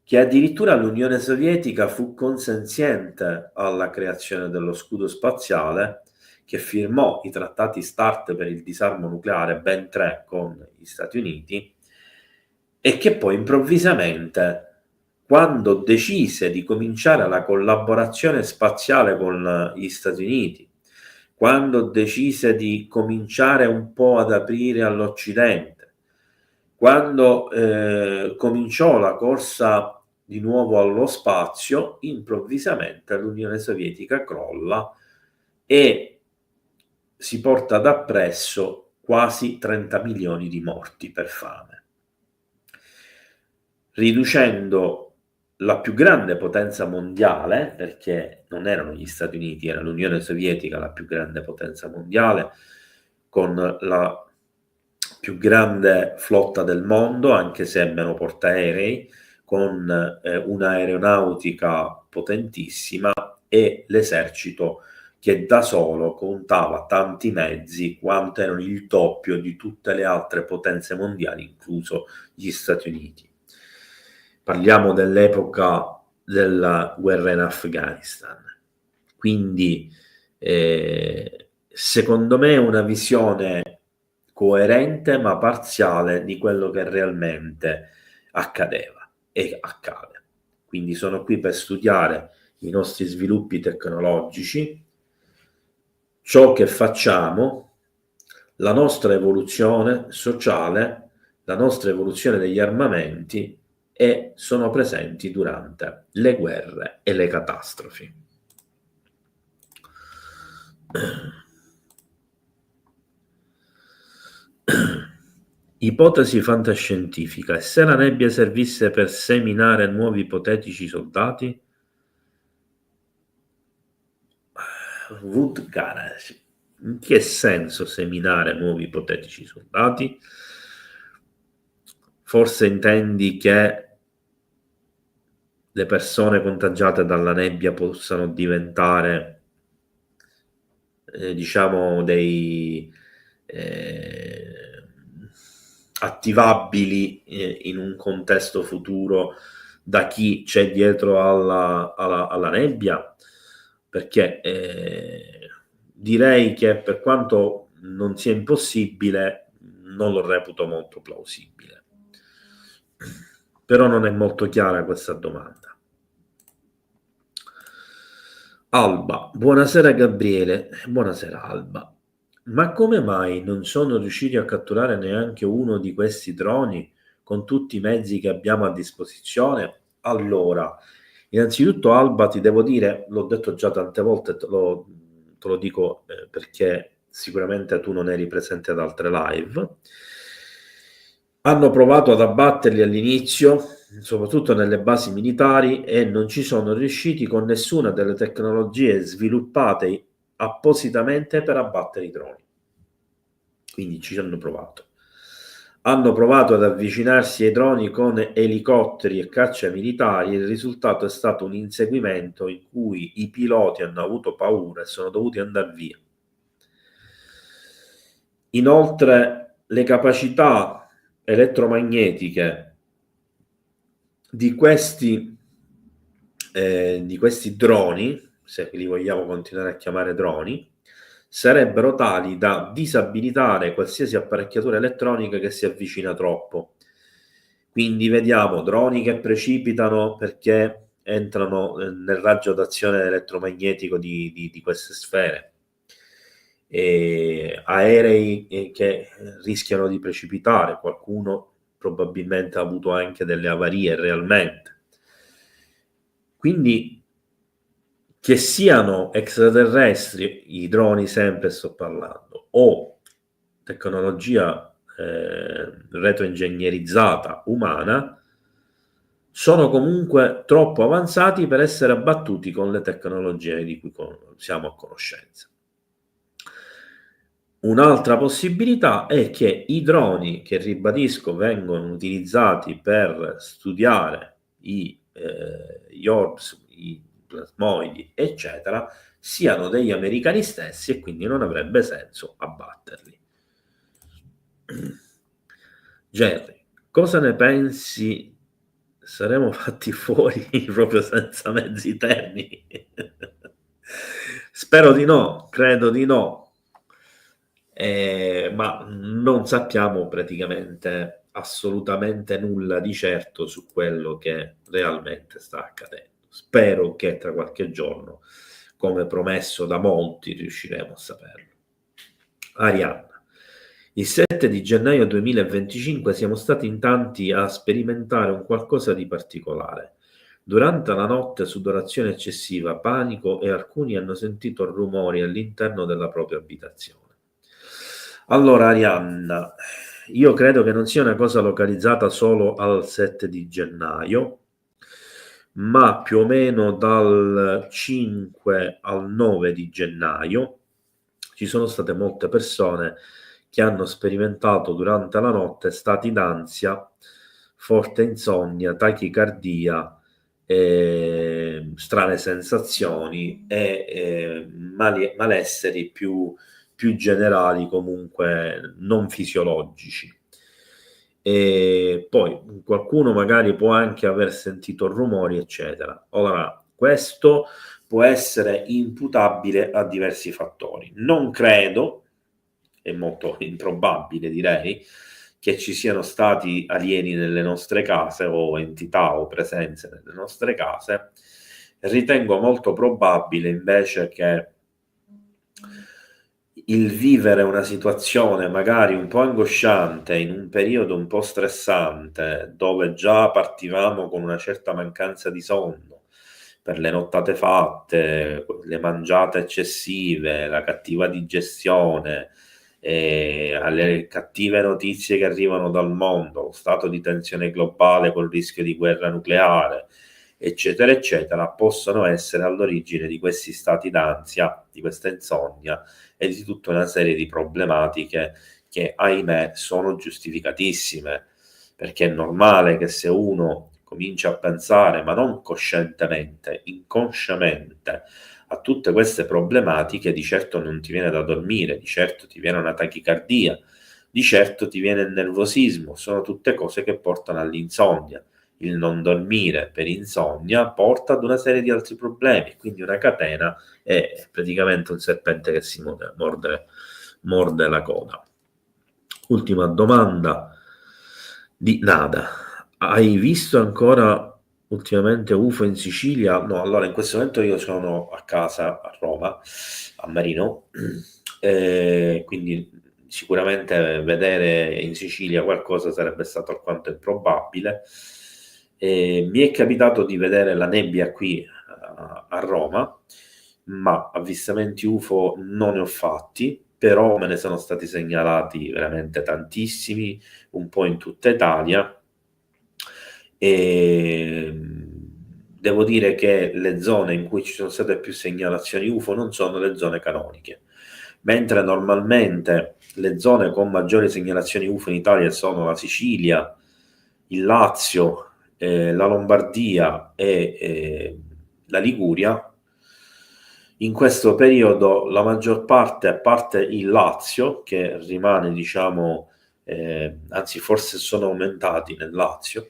che addirittura l'Unione Sovietica fu consenziente alla creazione dello scudo spaziale, che firmò i trattati START per il disarmo nucleare, ben 3 con gli Stati Uniti, e che poi improvvisamente, quando decise di cominciare la collaborazione spaziale con gli Stati Uniti, quando decise di cominciare un po' ad aprire all'Occidente, quando cominciò la corsa di nuovo allo spazio, improvvisamente l'Unione Sovietica crolla e si porta dappresso quasi 30 milioni di morti per fame, riducendo la più grande potenza mondiale, perché non erano gli Stati Uniti, era l'Unione Sovietica la più grande potenza mondiale, con la più grande flotta del mondo, anche se meno portaerei, con un'aeronautica potentissima e l'esercito che da solo contava tanti mezzi quanto erano il doppio di tutte le altre potenze mondiali, incluso gli Stati Uniti. Parliamo dell'epoca della guerra in Afghanistan. Quindi, secondo me, è una visione coerente ma parziale di quello che realmente accadeva e accade. Quindi sono qui per studiare i nostri sviluppi tecnologici, ciò che facciamo, la nostra evoluzione sociale, la nostra evoluzione degli armamenti, e sono presenti durante le guerre e le catastrofi. Ipotesi fantascientifica: e se la nebbia servisse per seminare nuovi ipotetici soldati? Wood Garage. In che senso seminare nuovi ipotetici soldati? Forse intendi che le persone contagiate dalla nebbia possano diventare, diciamo, dei attivabili in un contesto futuro da chi c'è dietro alla nebbia, perché direi che per quanto non sia impossibile, non lo reputo molto plausibile. Però non è molto chiara questa domanda. Alba, buonasera Gabriele, buonasera Alba. Ma come mai non sono riusciti a catturare neanche uno di questi droni con tutti i mezzi che abbiamo a disposizione? Allora, innanzitutto Alba, ti devo dire, l'ho detto già tante volte, te lo dico perché sicuramente tu non eri presente ad altre live. Hanno provato ad abbatterli all'inizio, soprattutto nelle basi militari, e non ci sono riusciti con nessuna delle tecnologie sviluppate appositamente per abbattere i droni. Quindi ci hanno provato. Hanno provato ad avvicinarsi ai droni con elicotteri e caccia militari, e il risultato è stato un inseguimento in cui i piloti hanno avuto paura e sono dovuti andare via. Inoltre, le capacità elettromagnetiche di questi droni, se li vogliamo continuare a chiamare droni, sarebbero tali da disabilitare qualsiasi apparecchiatura elettronica che si avvicina troppo. Quindi vediamo droni che precipitano perché entrano nel raggio d'azione elettromagnetico di queste sfere, aerei che rischiano di precipitare, qualcuno probabilmente ha avuto anche delle avarie realmente. Quindi che siano extraterrestri, i droni sempre sto parlando, o tecnologia retroingegnerizzata umana, sono comunque troppo avanzati per essere abbattuti con le tecnologie di cui siamo a conoscenza. Un'altra possibilità è che i droni, che ribadisco vengono utilizzati per studiare gli orbs, i plasmoidi, eccetera, siano degli americani stessi, e quindi non avrebbe senso abbatterli. Jerry, cosa ne pensi? Saremo fatti fuori proprio senza mezzi termini? Spero di no, credo di no. Ma non sappiamo praticamente assolutamente nulla di certo su quello che realmente sta accadendo. Spero che tra qualche giorno, come promesso da molti, riusciremo a saperlo. Arianna, il 7 di gennaio 2025 siamo stati in tanti a sperimentare un qualcosa di particolare. Durante la notte, sudorazione eccessiva, panico, e alcuni hanno sentito rumori all'interno della propria abitazione. Allora, Arianna, io credo che non sia una cosa localizzata solo al 7 di gennaio, ma più o meno dal 5 al 9 di gennaio ci sono state molte persone che hanno sperimentato durante la notte stati d'ansia, forte insonnia, tachicardia, strane sensazioni e malesseri più generali, comunque non fisiologici. E poi qualcuno magari può anche aver sentito rumori, eccetera. Ora, questo può essere imputabile a diversi fattori. Non credo, è molto improbabile direi, che ci siano stati alieni nelle nostre case o entità o presenze nelle nostre case. Ritengo molto probabile invece che il vivere una situazione magari un po' angosciante in un periodo un po' stressante, dove già partivamo con una certa mancanza di sonno per le nottate fatte, le mangiate eccessive, la cattiva digestione, alle cattive notizie che arrivano dal mondo, lo stato di tensione globale col rischio di guerra nucleare, eccetera, eccetera, possono essere all'origine di questi stati d'ansia, di questa insonnia e di tutta una serie di problematiche che, ahimè, sono giustificatissime, perché è normale che se uno comincia a pensare, ma non coscientemente, inconsciamente, a tutte queste problematiche, di certo non ti viene da dormire, di certo ti viene una tachicardia, di certo ti viene il nervosismo, sono tutte cose che portano all'insonnia. Il non dormire per insonnia porta ad una serie di altri problemi, quindi una catena è praticamente un serpente che si morde la coda. Ultima domanda di Nada. Hai visto ancora ultimamente UFO in Sicilia? No, allora in questo momento io sono a casa a Roma, a Marino, quindi sicuramente vedere in Sicilia qualcosa sarebbe stato alquanto improbabile. Mi è capitato di vedere la nebbia qui a Roma, ma avvistamenti UFO non ne ho fatti, però me ne sono stati segnalati veramente tantissimi, un po' in tutta Italia. E devo dire che le zone in cui ci sono state più segnalazioni UFO non sono le zone canoniche, mentre normalmente le zone con maggiori segnalazioni UFO in Italia sono la Sicilia, il Lazio, la Lombardia e la Liguria. In questo periodo la maggior parte, a parte il Lazio, che rimane, diciamo, anzi forse sono aumentati nel Lazio,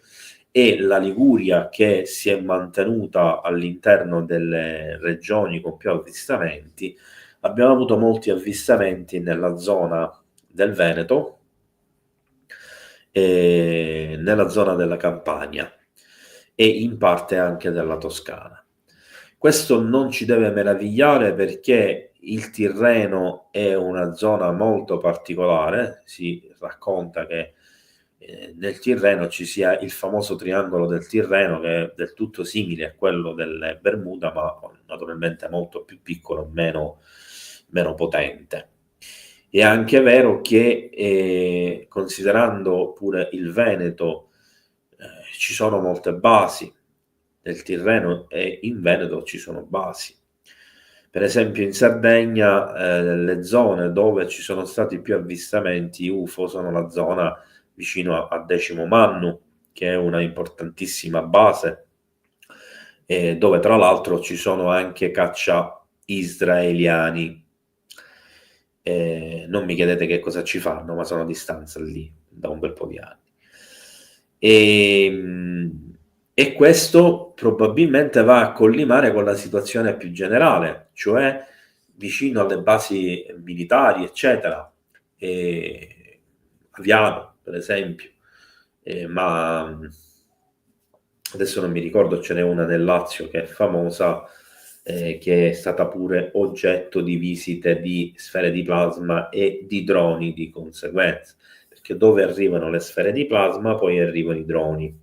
e la Liguria che si è mantenuta all'interno delle regioni con più avvistamenti, abbiamo avuto molti avvistamenti nella zona del Veneto e nella zona della Campania e in parte anche della Toscana. Questo non ci deve meravigliare perché il Tirreno è una zona molto particolare, si racconta che nel Tirreno ci sia il famoso triangolo del Tirreno che è del tutto simile a quello delle Bermuda, ma naturalmente molto più piccolo, meno potente. È anche vero che considerando pure il Veneto, ci sono molte basi del Tirreno e in Veneto ci sono basi. Per esempio in Sardegna le zone dove ci sono stati più avvistamenti UFO sono la zona vicino a Decimo Mannu, che è una importantissima base, dove tra l'altro ci sono anche caccia israeliani. Non mi chiedete che cosa ci fanno, ma sono a distanza lì da un bel po' di anni. E questo probabilmente va a collimare con la situazione più generale, cioè vicino alle basi militari, eccetera, Aviano, per esempio, ma adesso non mi ricordo, ce n'è una nel Lazio che è famosa, che è stata pure oggetto di visite di sfere di plasma e di droni di conseguenza, perché dove arrivano le sfere di plasma poi arrivano i droni.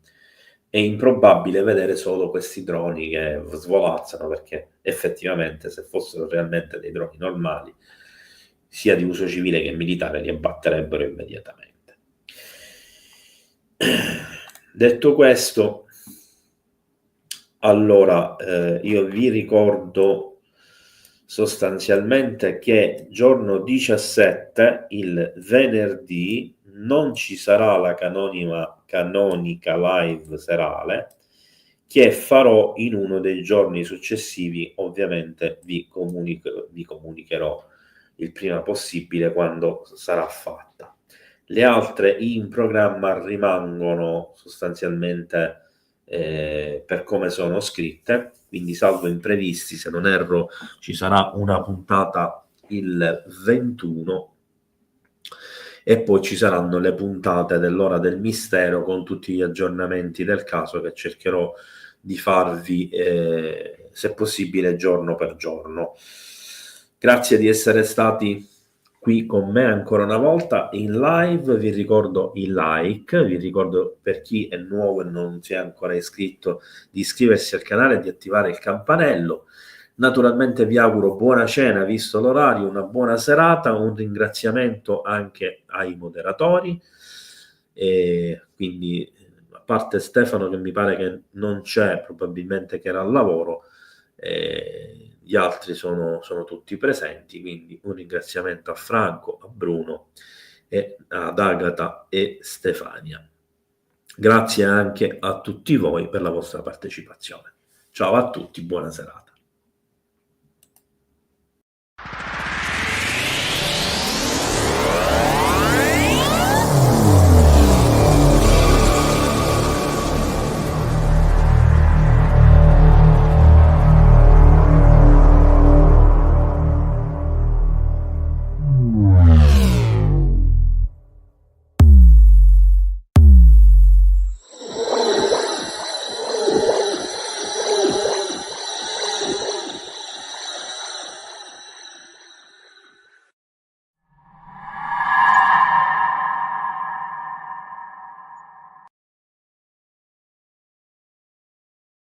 È improbabile vedere solo questi droni che svolazzano, perché effettivamente se fossero realmente dei droni normali, sia di uso civile che militare, li abbatterebbero immediatamente. Detto questo, allora io vi ricordo sostanzialmente che giorno 17, il venerdì, non ci sarà la canonica live serale, che farò in uno dei giorni successivi. Ovviamente vi comunicherò il prima possibile quando sarà fatta. Le altre in programma rimangono sostanzialmente per come sono scritte, quindi salvo imprevisti, se non erro ci sarà una puntata il 21 e poi ci saranno le puntate dell'Ora del Mistero con tutti gli aggiornamenti del caso che cercherò di farvi se possibile giorno per giorno. Grazie di essere stati qui con me ancora una volta in live. Vi ricordo il like, vi ricordo per chi è nuovo e non si è ancora iscritto di iscriversi al canale e di attivare il campanello. Naturalmente vi auguro buona cena visto l'orario, una buona serata, un ringraziamento anche ai moderatori, e quindi a parte Stefano che mi pare che non c'è, probabilmente che era al lavoro, gli altri sono tutti presenti, quindi un ringraziamento a Franco, a Bruno e ad Agata e Stefania. Grazie anche a tutti voi per la vostra partecipazione. Ciao a tutti, buona serata.